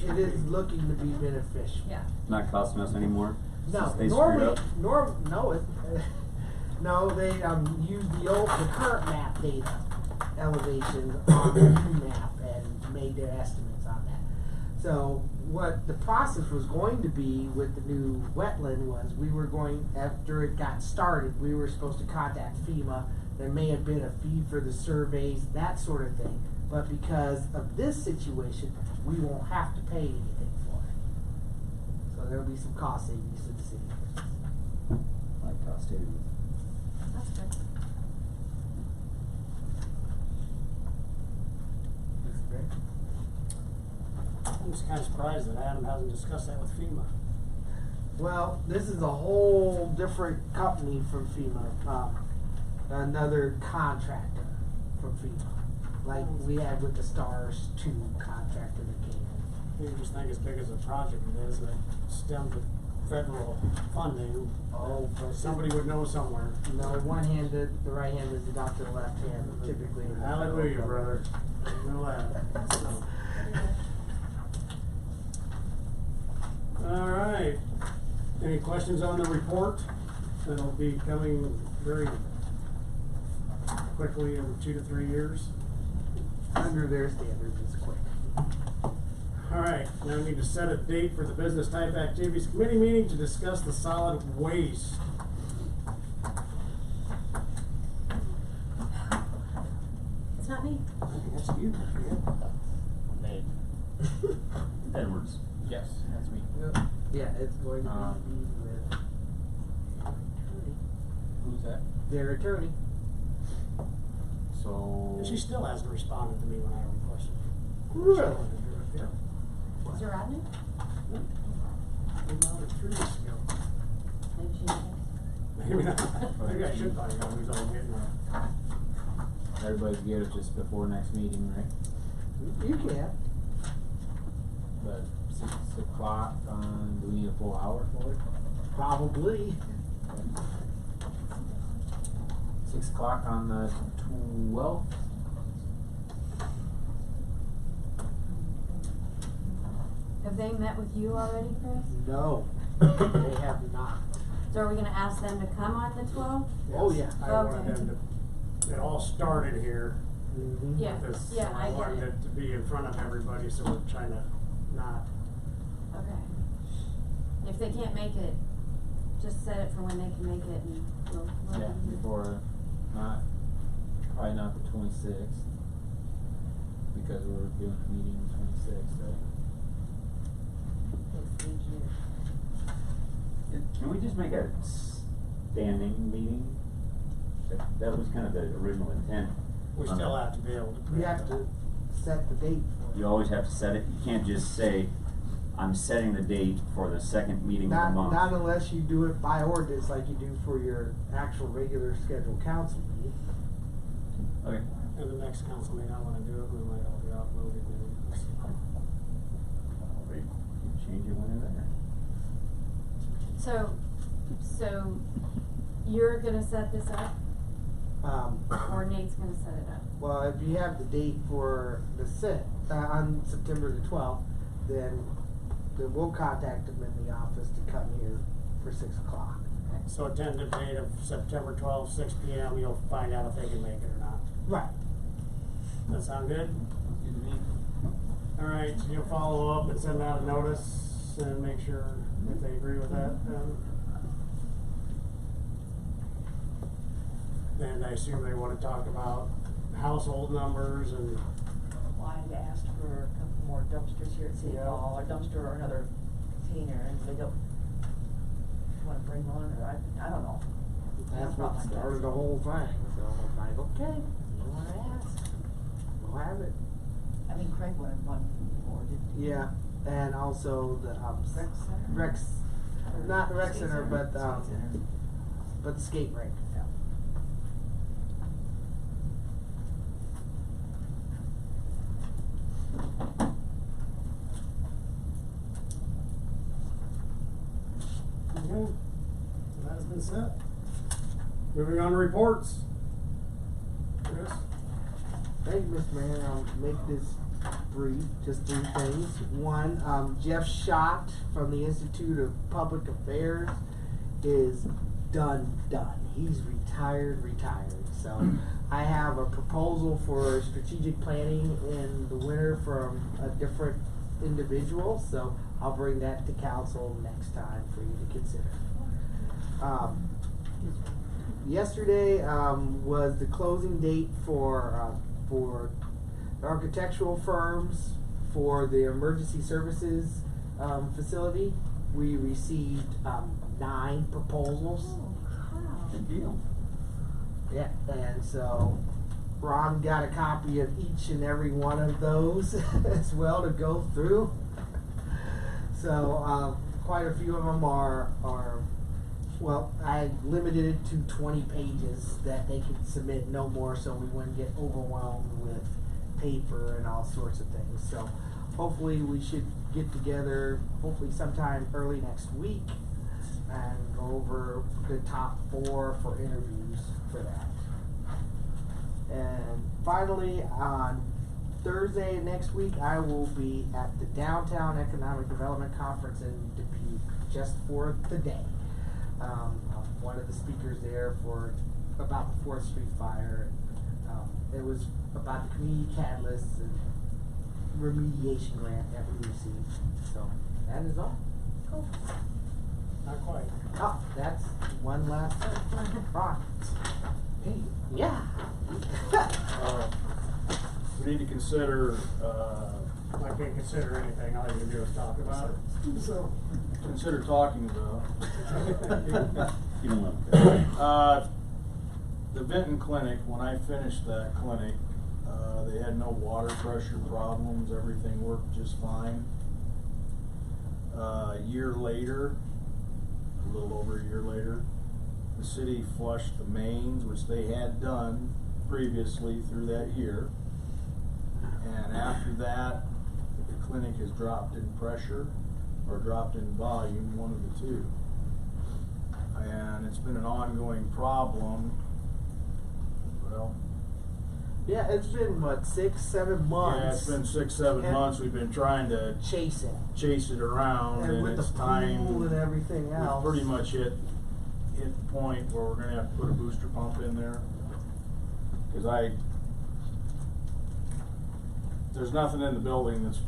it is looking to be beneficial. Yeah. Not costing us anymore? No, Since they screwed normally, up? no, they use the current map data elevation on the new map and made their estimates on that. So what the process was going to be with the new wetland was we were going, after it got started, we were supposed to contact FEMA. There may have been a fee for the surveys, that sort of thing. But because of this situation, we won't have to pay anything for it. So there'll be some cost savings to the city. Like cost savings. That's good. I'm just kinda surprised that Adam hasn't discussed that with FEMA. Well, this is a whole different company from FEMA, another contractor from FEMA, like we had with the STARS 2 contractor that came in. You just think as big as a project it is, that stemmed with federal funding. Oh, but Somebody would know somewhere. No, one hand, the right hand is adopted, the left hand typically. in the federal Hallelujah, government. brother. No that. So. All right. Any questions on the report? It'll be coming very quickly in 2 to 3 years. Under their standards, it's quick. All right, now we need to set a date for the Business Type Activities Committee meeting to discuss the solid waste. It's not me. I think that's you. Nate. Edwards. Yes, that's me. Yeah, it's going to Um, be with Who's that? their attorney. So. She still hasn't responded to me when I requested. Really? Is there Rodney? About 3 weeks ago. Maybe she didn't. Maybe not. Maybe I should find out who's all getting there. Everybody's good at just before next meeting, right? You can. But 6 o'clock on, do we need a full hour for it? Probably. 6 o'clock on the 12th? Have they met with you already, Chris? No, they have not. So are we gonna ask them to come on the 12th? Oh, yeah. I wanted them to, it all started here. Mhm. Yeah, with this, yeah, so I get wanted it. it to be in front of everybody, so we're trying to not. Okay. If they can't make it, just set it for when they can make it and we'll. Yeah, before, probably not the 26th. Because we're doing a meeting the 26th, right? Can we just make a standing meeting? That was kind of the original intent. We on still that. have to be able to. We have to set the date for it. You always have to set it, you can't just say, I'm setting the date for the second meeting of the Not, month. not unless you do it by ordinance like you do for your actual regular scheduled council meeting. Okay. And the next council may not wanna do it, we might all be outvoted. Change it when they're there. So you're gonna set this up or Nate's gonna set it up? Well, if you have the date for the on September the 12th, then we'll contact them in the office to come here for 6 o'clock. So a tentative date of September 12th, 6 p.m., you'll find out if they can make it or not. Right. That sound good? All right, so you'll follow up and send out a notice and make sure if they agree with that. And I assume they wanna talk about household numbers and. Wanted to ask for a couple more dumpsters here at City Yeah. Hall, a dumpster or another container, and they don't wanna bring one, or I don't know. That's No what problem. started the whole thing, so I'm like, okay, you wanna ask, we'll have it. I think Craig wanted one more, didn't he? Yeah, and also the, Rec center? Rex, not the rec Skate center, but, Skate center. but the skate rink. Yeah. Okay, so that has been set. Moving on to reports. Chris? Thank you, Mr. Mayor. I'll make this brief, just 3 things. One, Jeff Schott from the Institute of Public Affairs is done. He's retired. So I have a proposal for strategic planning in the winter from a different individual, so I'll bring that to council next time for you to consider. Yesterday was the closing date for the architectural firms for the emergency services facility. We received 9 proposals. Good deal. Yeah, and so Ron got a copy of each and every one of those as well to go through. So quite a few of them are well, I limited it to 20 pages that they could submit, no more, so we wouldn't get overwhelmed with paper and all sorts of things. So hopefully we should get together, hopefully sometime early next week, and go over the top 4 for interviews for that. And finally, on Thursday next week, I will be at the Downtown Economic Development Conference in Dubuque just for the day. I'm one of the speakers there for about the 4th Street fire. It was about the community catalysts and remediation grant that we received. So that is all. Cool. Not quite. Oh, that's one last thing. Ron. Hey, yeah. We need to consider, I can't consider anything, all you can do is talk about it. So. consider talking about. You don't want The Benton Clinic, when I finished that clinic, they had no water pressure problems, everything worked just fine. A year later, a little over a year later, the city flushed the mains, which they had done previously through that year. And after that, the clinic has dropped in pressure or dropped in volume, one of the two. And it's been an ongoing problem. Well, Yeah, it's been what, 6-7 months. yeah, it's been 6-7 And- months. We've been trying to chase it. chase it around, And and with it's the time. pool and everything We've else. pretty much hit the point where we're gonna have to put a booster pump in there. Cause there's nothing in the building that's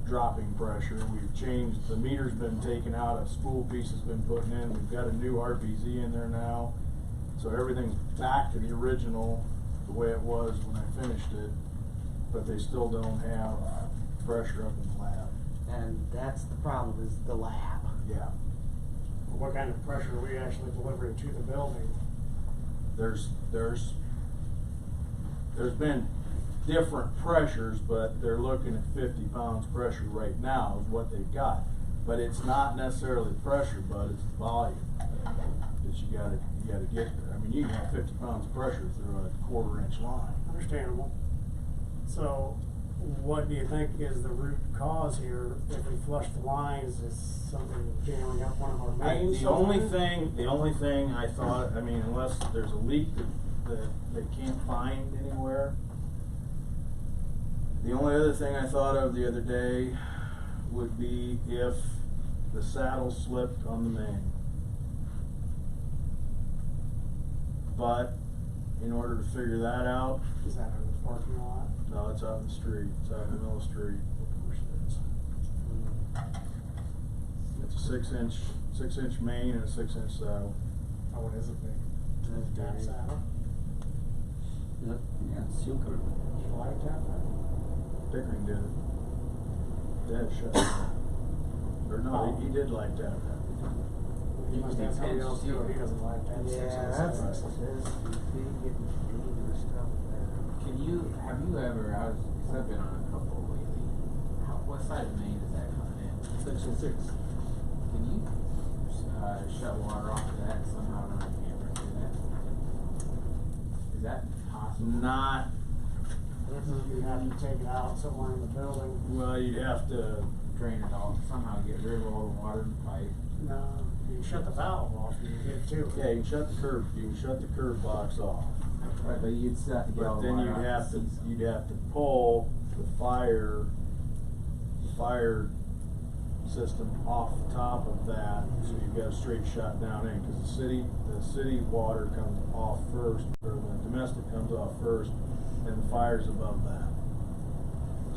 dropping pressure. We've changed, the meter's been taken out, a spool piece has been put in, we've got a new RVZ in there now. So everything's back to the original, the way it was when I finished it, but they still don't have pressure up in the lab. And that's the problem, is the lab. Yeah. What kind of pressure are we actually delivering to the building? There's been different pressures, but they're looking at 50 pounds pressure right now is what they've got. But it's not necessarily pressure, but it's volume that you gotta get there. I mean, you can have 50 pounds of pressure through a 1/4 inch line. Understandable. So, what do you think is the root cause here? If we flush the lines, is something jamming up one of our mains? The only thing I thought, I mean, unless there's a leak that they can't find anywhere. The only other thing I thought of the other day would be if the saddle slipped on the main. But in order to figure that out, Is that in the parking lot? no, it's out in the street, it's out in the middle of the street. It's a 6-inch main and a 6-inch saddle. Oh, what is it big? Is it tap saddle? Yeah, seal cover. Why tap that? Pickering did it. Dad shut it. Or no, he did like that. He must have somebody else do it, he doesn't like that. Yeah, that's big and dangerous stuff there. Have you ever, cause I've been on a couple lately, what side of Maine is that coming in? Section 6. Can you, shut water off of that somehow, run a camera through that? Is that possible? Not, You have to take it out somewhere in the building. well, you'd have to, Drain it all, somehow get rid of all the water in the pipe? No, you shut the valve off, you can get to it. yeah, you can shut the curb box off. Right, but you'd still have to get all But the then water you'd out have the to, seats. you'd have to pull the fire system off the top of that, so you've got a straight shot down in, cause the city water comes off first, or the domestic comes off first, and the fire's above that.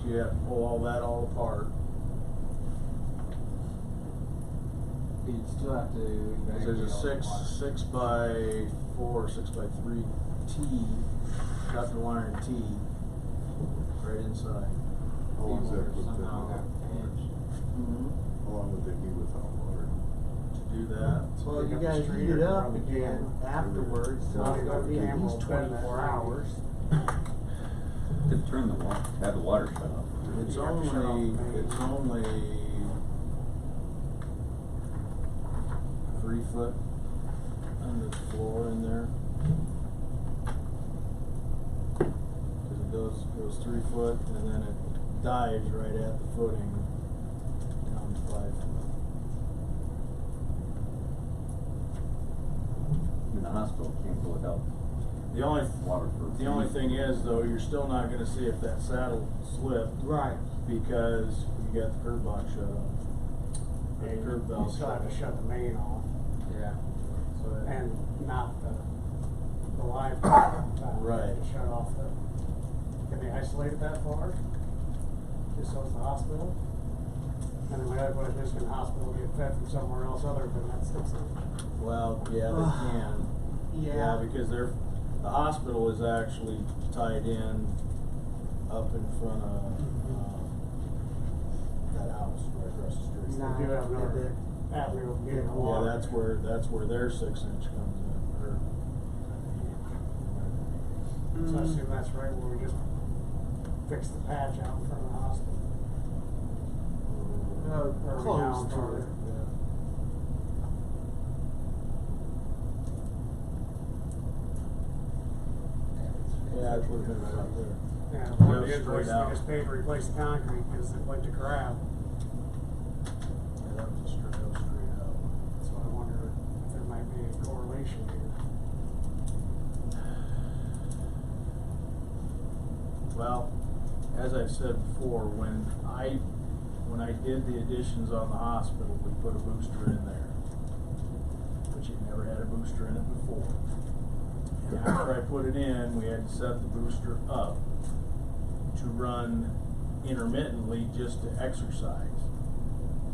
So you have to pull all that all apart, You'd still have to cause evacuate there's all the a water. 6x4, 6x3 T, got the wire in T, right inside. How long is that People put somehow got down? pinched. How long would they be without water? To do that. Well, Pick you up the gotta street heat or it up run the again camera. afterwards, so Well, it's gonna be at camera least will bend that 24 drain. hours. To turn the water, have the water shut off. It's You have to shut off only, the main. it's only 3 foot under the floor in there. Cause it goes 3 foot and then it dives right at the footing down to 5 foot. And the hospital can't go without The only, water for. the only thing is though, you're still not gonna see if that saddle slipped Right. because you got the curb box shut off. The And curb you valve still have to shut the main off, Yeah. So it- and not the live valve. Right. To shut off the, can they isolate it that far? Just so it's the hospital? And then we gotta put a disc in the hospital, get fed from somewhere else other than that 6 inch. Well, yeah, they can. Yeah. Because the hospital is actually tied in up in front of, that house right across the street. Nah. We do have another avenue of getting the Yeah, water. that's where their 6 inch comes in, or. So I assume that's right where we just fixed the patch out in front of the hospital. Or we Close now to for it. Yeah, it would have been right up there. Yeah, Yeah, one of the straight invoices, out. we just paid to replace the concrete because it went to crap. Yeah, that was straight out. So I wonder if there might be a correlation here. Well, as I've said before, when I did the additions on the hospital, we put a booster in there. But you never had a booster in it before. And after I put it in, we had to set the booster up to run intermittently just to exercise.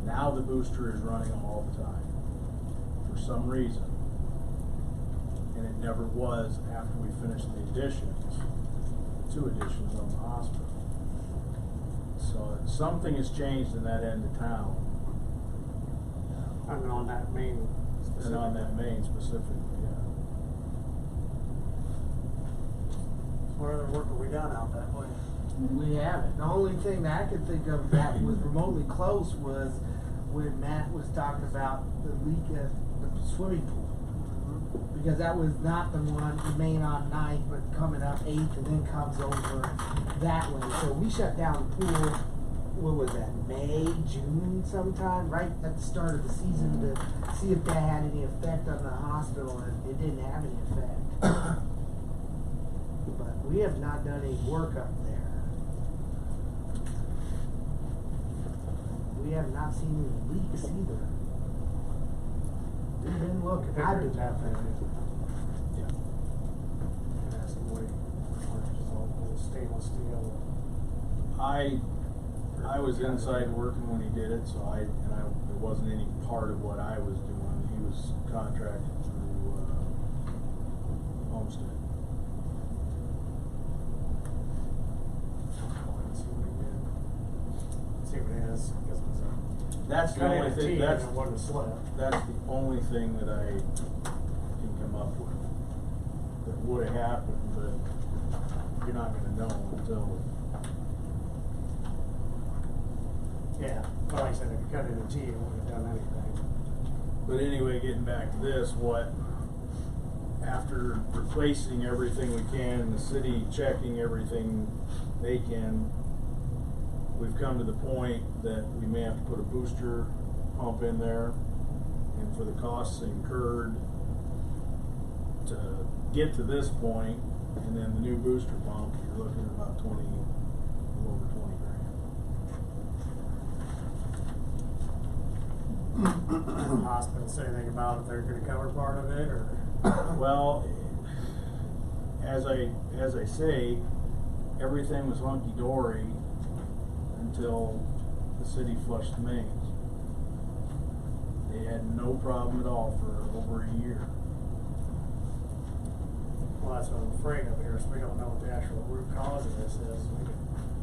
Now the booster is running all the time, for some reason. And it never was after we finished the additions, 2 additions on the hospital. So something has changed in that end of town, I mean, on that main and on that main specifically, yeah. What other work have we done out that way? We haven't. The only thing that I could think of that was remotely close was when Matt was talking about the leak at the swimming pool. Because that was not the one in Main on 9th, but coming up 8th and then comes over that way. So we shut down the pool, what was that, May, June sometime, right at the start of the season to see if that had any effect on the hospital, and it didn't have any effect. But we have not done any work up there. We have not seen any leaks either. We've been looking. I've been Tap that looking. in. Yeah. And that's the way, purchase all the stainless steel. I was inside working when he did it, so it wasn't any part of what I was doing. He was contracted through, Homestead. See what he did. See what it is, I guess it's That's the cut in only a thing, T and that's, it wouldn't slip. that's the only thing that I can come up with that would've happened, but you're not gonna know until. Yeah, but like I said, if you cut in a T, it wouldn't have done anything. But anyway, getting back to this, after replacing everything we can, the city checking everything they can, we've come to the point that we may have to put a booster pump in there. And for the costs incurred to get to this point, and then the new booster pump, you're looking at about a little over 20 grand. Does the hospital say anything about if they're gonna cover part of it, or? Well, as I say, everything was hunky-dory until the city flushed the mains. They had no problem at all for over a year. Well, that's what I'm afraid of here, is we don't know what the actual root cause of this is. We could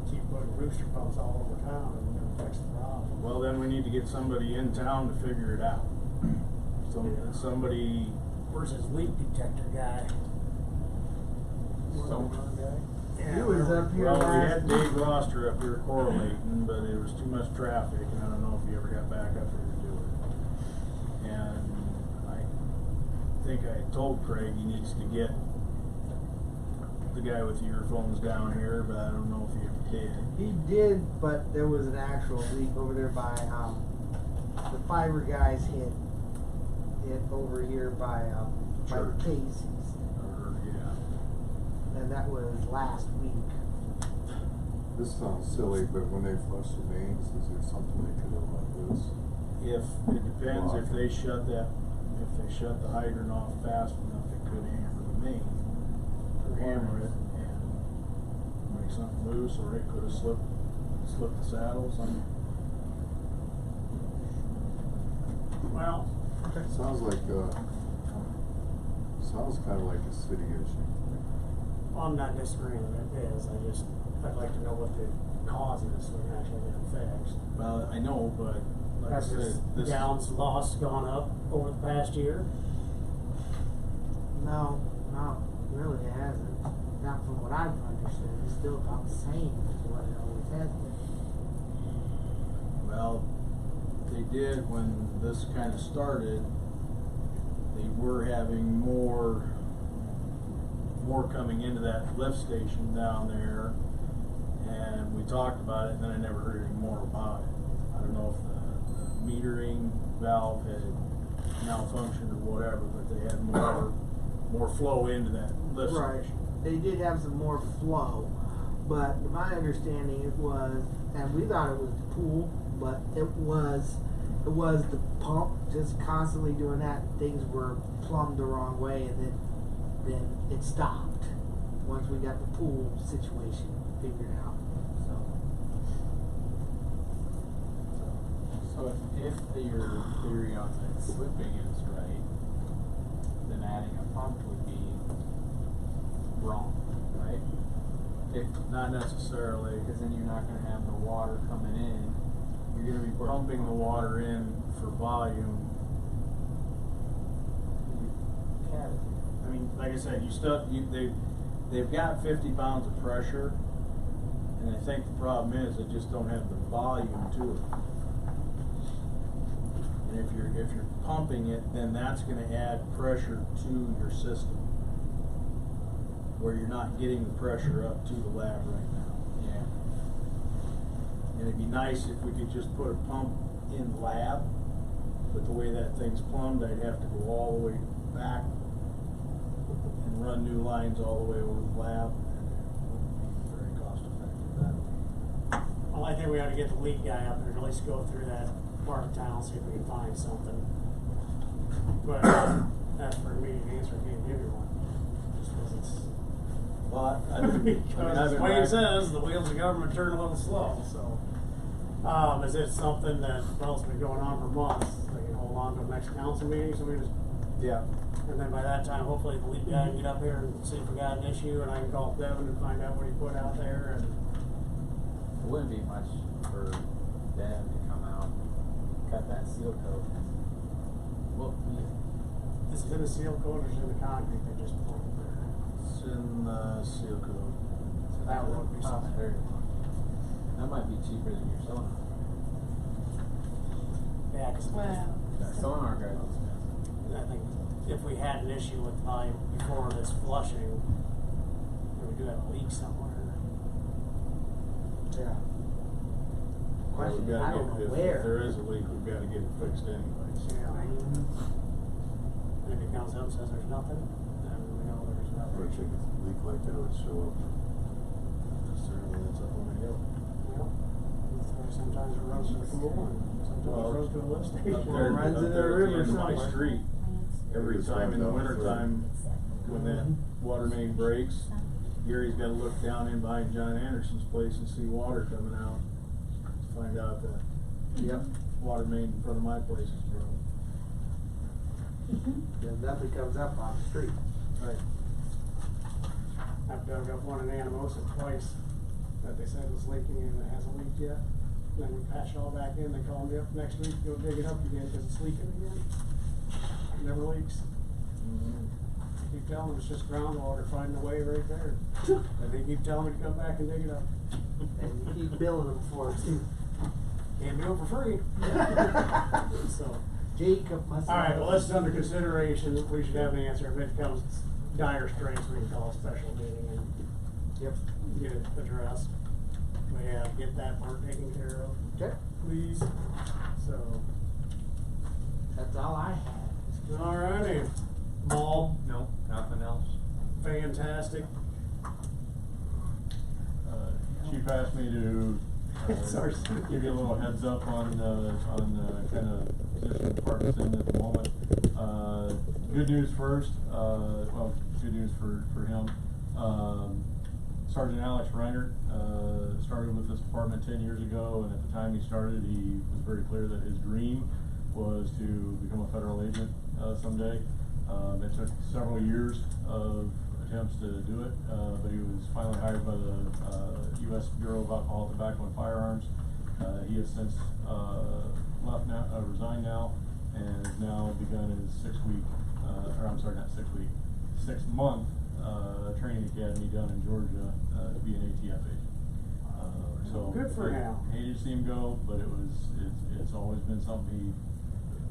keep putting booster pumps all over town and we're gonna fix the problem. Well, then we need to get somebody in town to figure it out. Somebody. Where's his leak detector guy? He was up here Well, we last had Dave Roster up here correlating, but there was too much traffic, and I don't know if he ever got back up here to do it. And I think I told Craig he needs to get the guy with the earphones down here, but I don't know if he ever did. He did, but there was an actual leak over there by the fiber guys hit over here by Church. Casey's, Yeah. and that was last week. This sounds silly, but when they flush the mains, is there something they could have let loose? If, it depends if they shut the hydrant off fast enough, it could hammer the main. Or hammer it and make something loose, or it could have slipped the saddle, something. Well, Sounds kind of like a city issue. I'm not disagreeing that it is, I'd like to know what the cause is so we can actually get it fixed. Well, I know, but like I Has said, this. gallons lost gone up over the past year? No, really it hasn't. Not from what I've understood. It's still about the same as what it always has been. Well, they did when this kind of started. They were having more coming into that lift station down there, and we talked about it, and then I never heard any more about it. I don't know if the metering valve had malfunctioned or whatever, but they had more flow into that lift Right. station. They did have some more flow, but my understanding it was, and we thought it was the pool, but it was the pump just constantly doing that. Things were plumbed the wrong way, and then it stopped once we got the pool situation figured out. So if your theory on the slipping is right, then adding a pump would be wrong, right? Not necessarily. Because then you're not gonna have the water coming in. You're gonna be Pumping the water in for volume. I mean, like I said, they've got 50 pounds of pressure, and I think the problem is they just don't have the volume to it. And if you're pumping it, then that's going to add pressure to your system, where you're not getting the pressure up to the lab right now. Yeah. And it'd be nice if we could just put a pump in the lab, but the way that thing's plumbed, I'd have to go all the way back and run new lines all the way over the lab, and it wouldn't be very cost effective that way. Well, I think we ought to get the leak guy up there and at least go through that part of town, see if we can find something. But that's for me to answer, I can't give you one. Just because it's. Well, Because the way it says, the wheels of government turn a little slow, so. Is it something that, well, it's been going on for months, they can hold on to the next council meeting, so we just, yeah. and then by that time, hopefully the lead guy can get up here and see if we got an issue, and I can call Devin and find out what he put out there, and. It wouldn't be much for Deb to come out got that seal coat. Well, Is it in the seal coat or is it in the concrete they just poured in there? it's in seal coat. So that would be something. That might be cheaper than your sonar. Yeah, 'cause Well, That sonar guy's expensive. I think if we had an issue with volume before this flushing, and we do have a leak somewhere. Yeah. Question, Well, we I gotta don't know get- where. If there is a leak, we've gotta get it fixed anyways. Yeah. And if it comes up and says there's nothing, then we know there's Or nothing. if a leak like that would show up, necessarily that's up on the hill. Well, that's why sometimes it runs to the pool and sometimes Well, it runs to a lift Up station. there, runs up in there the at the river end of my somewhere. street, every It's time in the runs winter off the time, when that water main breaks, Gary's gotta look down in behind John Anderson's place and see water coming out. To find out that Yep. water main in front of my place is broke. Then nothing comes up on the street. Right. I've dug up one in Anamosa twice that they said was leaking and it hasn't leaked yet. Then we patch it all back in, they call me up next week, go dig it up again because it's leaking again. It never leaks. I keep telling them it's just groundwater finding a way right there. And they keep telling me to come back and dig it up. And you keep billing them for it too. Can't do it for free. So, Jacob must. all right, well, this is under consideration. We should have an answer. If it comes dire straits, we can call a special meeting and Yep. get it addressed. We get that part taken care of, Okay, please. So, that's all I had. all righty. Ball, No, nothing else. fantastic. Chief asked me to Sorry. give you a little heads up on kind of position departments in at the moment. Good news first, well, good news for him. Sergeant Alex Reiner started with this department 10 years ago, and at the time he started, he was very clear that his dream was to become a federal agent someday. It took several years of attempts to do it, but he was finally hired by the U.S. Bureau of Alcohol, Tobacco, and Firearms. He has since left now, resigned now, and has now begun his 6-month training academy down in Georgia to be an ATF agent. So Good for him. Hated to see him go, but it's always been something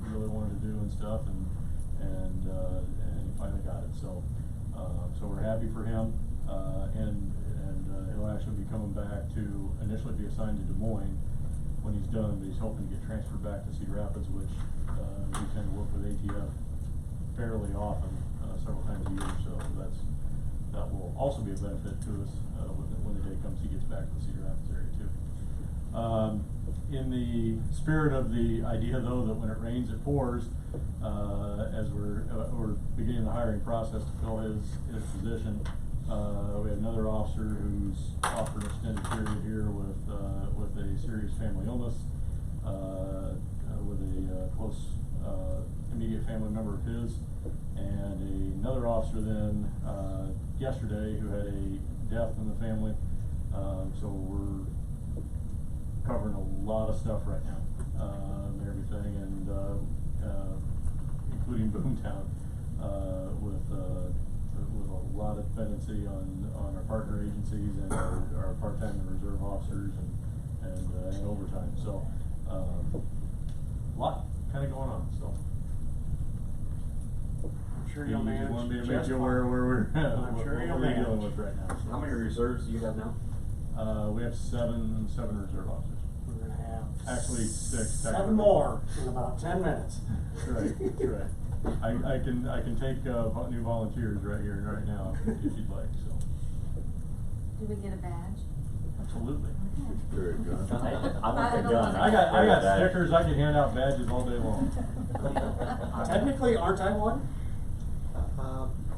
he really wanted to do and stuff, and he finally got it. So we're happy for him, and he'll actually be coming back to initially be assigned to Des Moines when he's done, but he's hoping to get transferred back to Cedar Rapids, which we tend to work with ATF fairly often, several times a year. So that will also be a benefit to us when the day comes he gets back to the Cedar Rapids area too. In the spirit of the idea, though, that when it rains, it pours, as we're beginning the hiring process to fill his position, we have another officer who's off for an extended period here with a serious family illness, with a close immediate family member of his, and another officer then yesterday who had a death in the family. So we're covering a lot of stuff right now, and everything, and including Boomtown, with a lot of dependency on our partner agencies and our part-time and reserve officers and overtime. So a lot kind of going on. So I'm sure you'll manage. Want me to make just you aware fine. where we're I'm what sure we're you'll dealing manage. with right now. So. How many reserves do you have now? We have seven reserve officers. We're gonna have Actually, 6. 7 technically. more in about 10 minutes. That's right, that's right. I can take new volunteers right here and right now if you'd like. So Do we get a badge? absolutely. Very good. I want the gun. I got that. stickers. I can hand out badges all day long. Technically, aren't I one?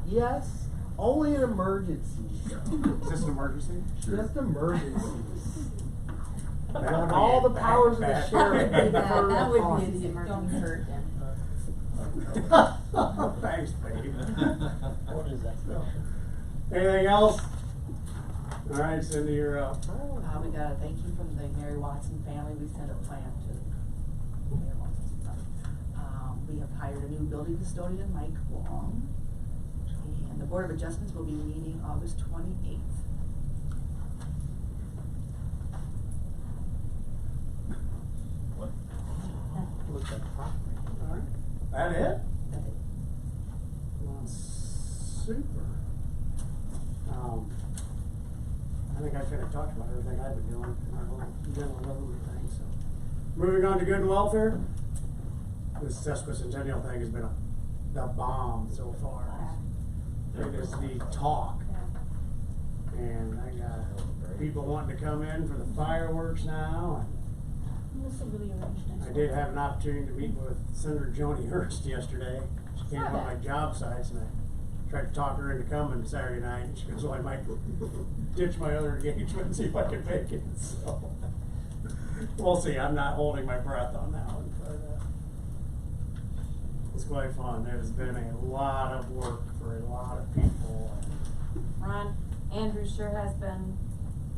Yes, only in emergencies. Is this an emergency? Just emergencies. That On would all be the powers of the bad. sheriff. Yeah, they defer that would upon. be the emergency. Thanks, babe. What is that? Anything else? All right, Cindy, you're up. we got a thank you from the Mary Watson family. We sent a plant to We have hired a new building custodian, Mike Wong, and the Board of Adjustments will be meeting August 28th. What? Looks like property. Alright, that it? That's it. Well, super. I think I kind of talked about everything I've been doing in our little general government thing, so. Moving on to good and welfare. This sesquicentennial thing has been the bomb so far. It is the talk. And I got people wanting to come in for the fireworks now, and I did have an opportunity to meet with Senator Joni Ernst yesterday. She came on my job sites, and I tried to talk her into coming Saturday night, and she goes, well, I might ditch my other engagement and see if I can make it, so. We'll see, I'm not holding my breath on that one, but, it's quite fun. It has been a lot of work for a lot of people. Ron, Andrew sure has been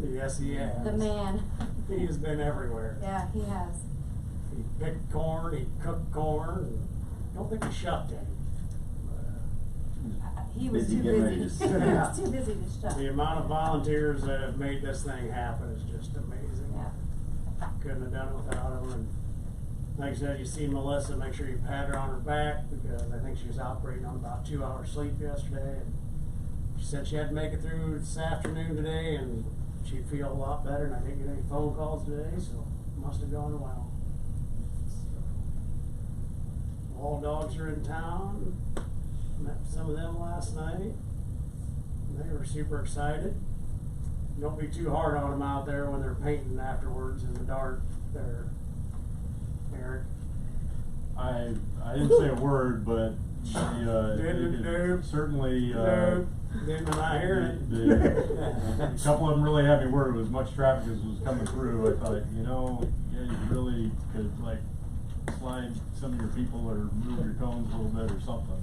Yes, he has. the man. He has been everywhere. Yeah, he has. He picked corn, he cooked corn, and I don't think he shucked any. He was Busy too getting ready busy. to He sit. was too busy to shut. The amount of volunteers that have made this thing happen is just amazing. Yeah. Couldn't have done it without them. And like I said, you see Melissa, make sure you pat her on her back, because I think she was operating on about 2 hours sleep yesterday. And she said she had to make it through this afternoon today, and she'd feel a lot better. And I didn't get any phone calls today, so it must have gone well. So, all dogs are in town. Met some of them last night. They were super excited. Don't be too hard on them out there when they're painting afterwards in the dark there, Eric. I didn't say a word, but Didn't certainly, Didn't I hear it? A couple of them really had me worried. It was much traffic as was coming through. I thought, yeah, you really could like slide some of your people or move your cones a little bit or something.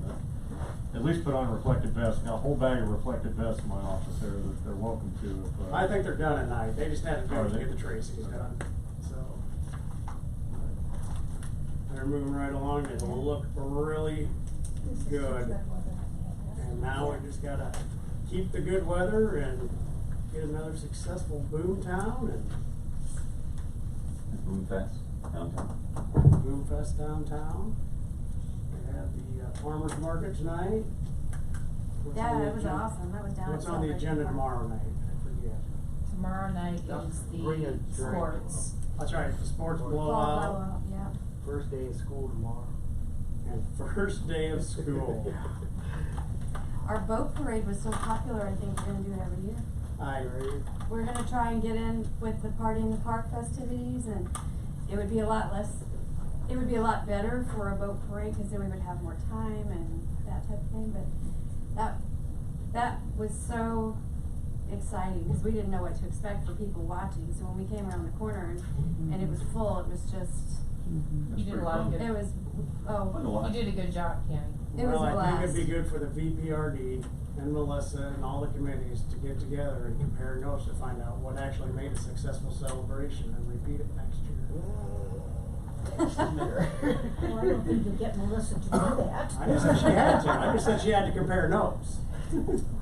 At least put on a reflective vest. Got a whole bag of reflective vests in my office there that they're welcome to. If, I think they're done at night. They just had to Are finish to they? get the tracings done. So they're moving right along. They look really good. And now we just gotta keep the good weather and get another successful boom town and Boom Fest downtown. Boom Fest downtown. We have the farmers market tonight. What's on Yeah, the it was agenda? awesome. That was down What's at on the Celebration agenda Park. tomorrow night? I forget. Tomorrow night Yep. is Bring a the drink. sports. That's right, the sports Fall blowout blowout, yeah. First day of school tomorrow. and first day of school. Our boat parade was so popular, I think we're gonna do it every year. I agree. We're gonna try and get in with the Party in the Park festivities, and it would be a lot better for a boat parade, cause then we would have more time and that type of thing, but that was so exciting, cause we didn't know what to expect for people watching, so when we came around the corner and it was full, it was just, You did a lot of good. it was, Fun to watch. You did a good job, Kenny. It was a Well, I think blast. it'd be good for the VPRD and Melissa and all the committees to get together and compare notes to find out what actually made a successful celebration and repeat it next year. Well, I don't think you'll get Melissa to do that. I just said she had to. I just said she had to compare notes.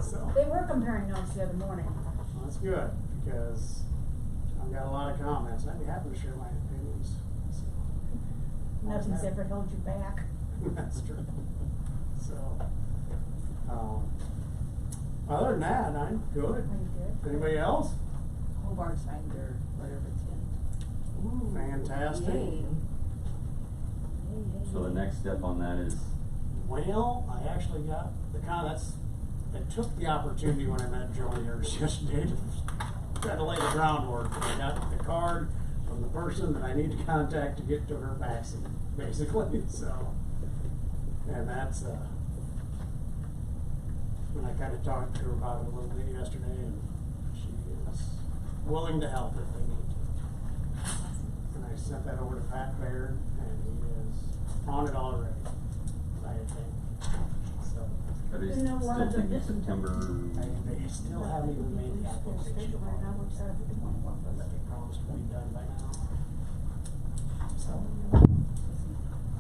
So, They were comparing notes the other morning. well, that's good, because I've got a lot of comments. I'd be happy to share my opinions. So, Nothing's ever held you back. That's true. So, other than that, I'm good. Are you good? Anybody else? Hobart signed their letter of intent. Fantastic. Yay. So the next step on that is, Well, I actually got the comments. I took the opportunity when I met Joey Harris yesterday to try to lay the groundwork. I got the card from the person that I need to contact to get to her backseat, basically. So, and that's when I kind of talked to her about it a little bit yesterday, and she is willing to help if they need to. And I sent that over to Pat Baird, and he is on it already, I think. So, are they You know, one still of the- thinking September? they still haven't even made the application. But they promised to be done by now. So,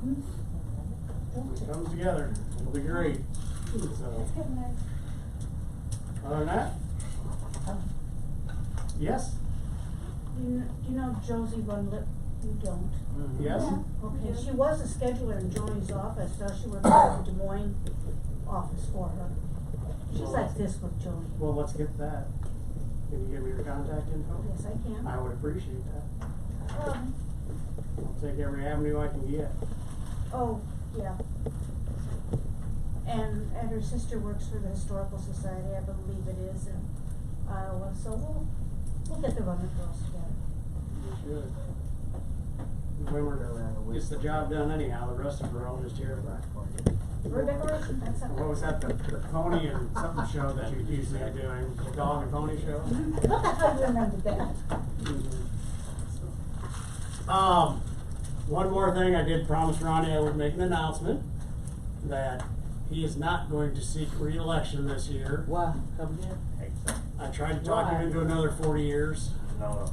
When it comes together, it'll be great. So, other than that? Yes? Do you know Josie Von Lip? You don't. Yes? Okay, she was a scheduler in Joni's office, so she worked in the Des Moines office for her. She's like this with Joni. Well, let's get that. Can you give me your contact info? Yes, I can. I would appreciate that. I'll take every avenue I can get. Oh, yeah. And her sister works for the Historical Society, I believe it is, in Iowa, so we'll get the Runner Girls together. You should. Women gets the job done anyhow, the rest of her own just here. For a decoration, that's something. What was that, the pony and something show that you usually are doing, the dog and pony show? I remembered that. One more thing, I did promise Ronnie I would make an announcement that he is not going to seek re-election this year. Wow, come again? I tried to talk him into another 40 years, No.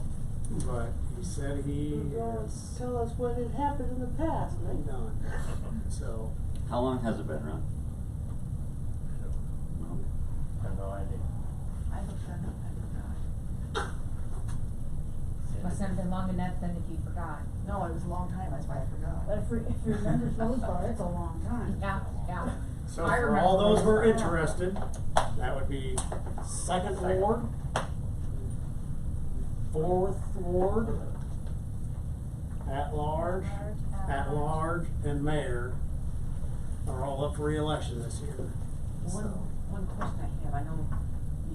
but he said he is Tell us what had happened in the past, man. done. So, How long has it been, Ron? No. I have no idea. I looked her up, I forgot. Must have been long enough then if you forgot. No, it was a long time, that's why I forgot. But if you remember those far, it's a long time. Yeah, yeah. so I for all remember those who are those. interested, that would be 2nd Ward, 4th Ward, at large, and mayor are all up for re-election this year. One question I have, I know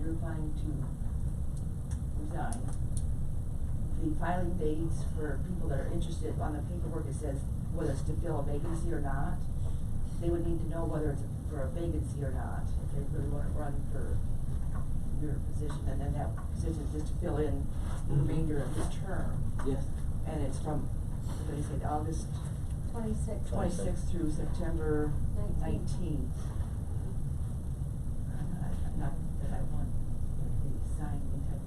you're planning to resign. The filing dates for people that are interested, on the paperwork it says whether it's to fill a vacancy or not. They would need to know whether it's for a vacancy or not, if they really wanna run for your position, and then that position is just to fill in the remainder of his term. Yes. And it's from, what did you say, August 26th through September 19th. Not that I want to sign anytime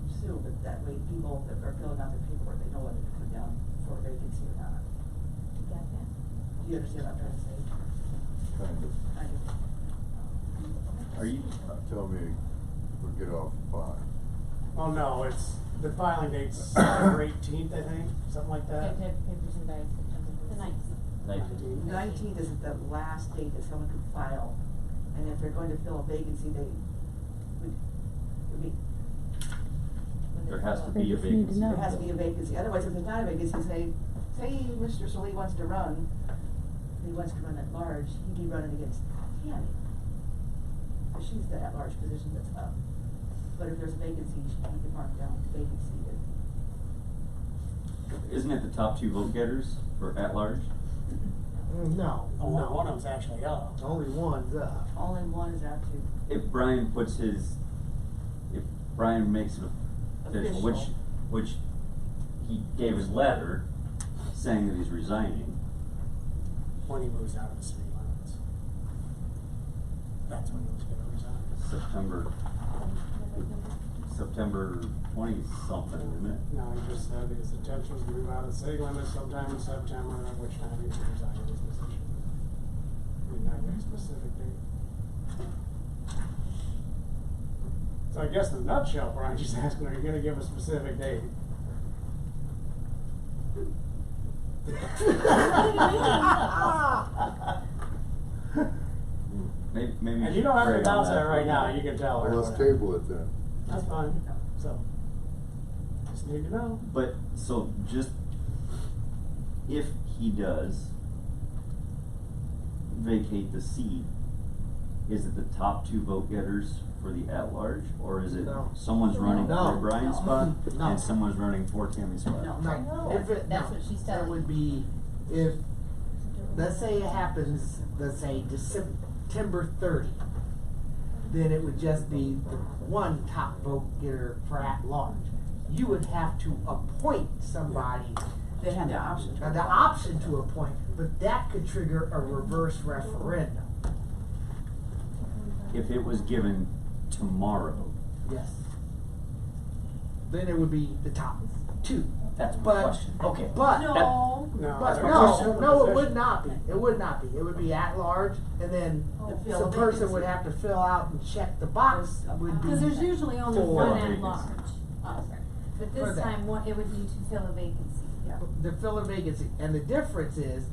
soon, but that way people that are filling out their paperwork, they know whether to put down for a vacancy or not. You got that? Do you understand what I'm trying to say? Kind of. I Are you, Tell me, we'll get off by. Oh, no, it's, the filing date's September 18th, I think, something like that. Papers and bags. The ninth. The 19th is the last date that someone could file, and if they're going to fill a vacancy, they would be. there has to be a vacancy. There has to be a vacancy, otherwise if there's not a vacancy, say Mr. Solis wants to run, he wants to run at large, he'd be running against Tammy. Cause she's the at-large position that's up. But if there's a vacancy, he can mark down vacancy. Isn't it the top 2 vote getters for at-large? No, Only no. one of them's actually up. Only one's up. Only one is out to. If Brian makes it official, Official. which he gave his letter saying that he's resigning, When he moves out of the city limits. That's when he was gonna resign. September 20-something, isn't it? No, he just said his intention was to move out of the city limits sometime in September, at which time he was resigning his position. He did not give a specific date. So I guess in a nutshell, Brian, just asking, are you gonna give a specific date? Maybe And you don't have to pray on announce that right now, you can tell her. Well, let's table it then. That's fine, so, just need to know. But, so just, if he does vacate the seat, is it the top 2 vote getters for the at-large, or is it No. someone's running No. for Brian's spot No. and someone's running for Tammy's spot? No. No, if it, That's no, what she's that telling would be, if, let's say it happens, let's say September 30, then it would just be the one top vote getter for at-large. You would have to appoint somebody. They have the option to. The option to appoint, but that could trigger a reverse referendum. If it was given tomorrow, Yes. Then it would be the top 2. That's my But- question. Okay. but- No. No, But they're no, just open no, it position. would not be. It would not be. It would be at large, and then To fill the a person vacancy. would have to fill out and check the box. Would be Cause there's usually only for one a at vacancy. large. Oh, sorry. But For this that. time, it would be to fill a vacancy. Yeah. to fill a vacancy. And the difference is,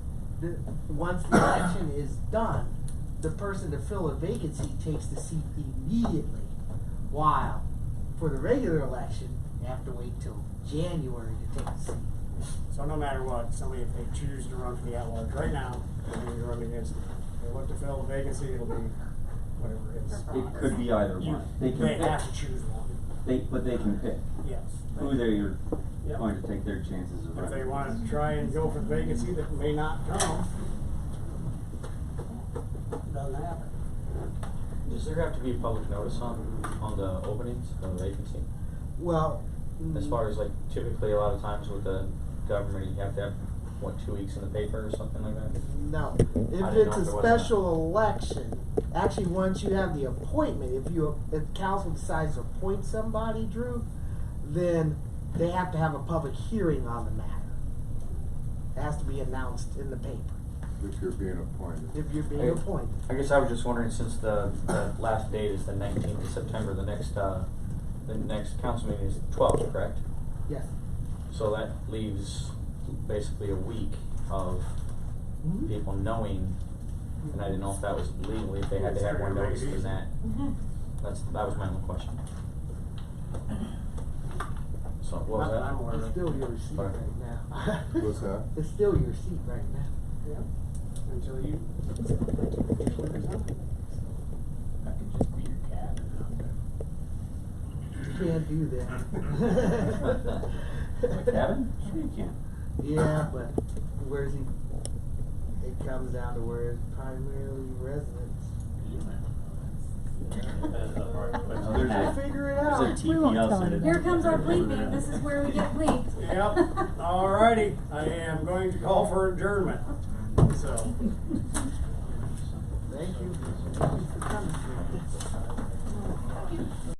that once the election is done, the person to fill a vacancy takes the seat immediately. While for the regular election, you have to wait till January to take the seat. So no matter what, somebody, if they choose to run for the at-large right now, they're going to run against it. If they look to fill the vacancy, it'll be whatever it is. It could be either You- one. They can They pick. have to choose one. But they can pick Yes. who they're Yep. going to take their chances of If they running. want to try and go for the vacancy that may not come, doesn't happen. Does there have to be public notice on the openings of the vacancy? Well, As far as like typically a lot of times with the government, you have to have, what, 2 weeks in the paper or something like that? no. I If didn't it's know a if there was special election, actually, once you have the appointment, if council decides to appoint somebody, Drew, then they have to have a public hearing on the matter. It has to be announced in the paper If you're being appointed. if you're being Hey, appointed. I guess I was just wondering, since the last date is the 19th of September, the next council meeting is the 12th, correct? Yes. So that leaves basically a week of Mhm. people knowing, and I didn't know if that was legally, if they had to have more notice than that. That was my only question. So what was Not that I'm that? aware It's of. still your seat Sorry. right now. What's that? It's still your seat right now. Yeah. Until you. I could just be your cat. You can't do that. The cabin? Sure you can. Yeah, but where's he? It comes down to where it's primarily residents. There's We'll a, figure it there's out. a TP outside of Here comes our bleeping, this is where we get bleeped. Yep, alrighty, I am going to call for adjournment.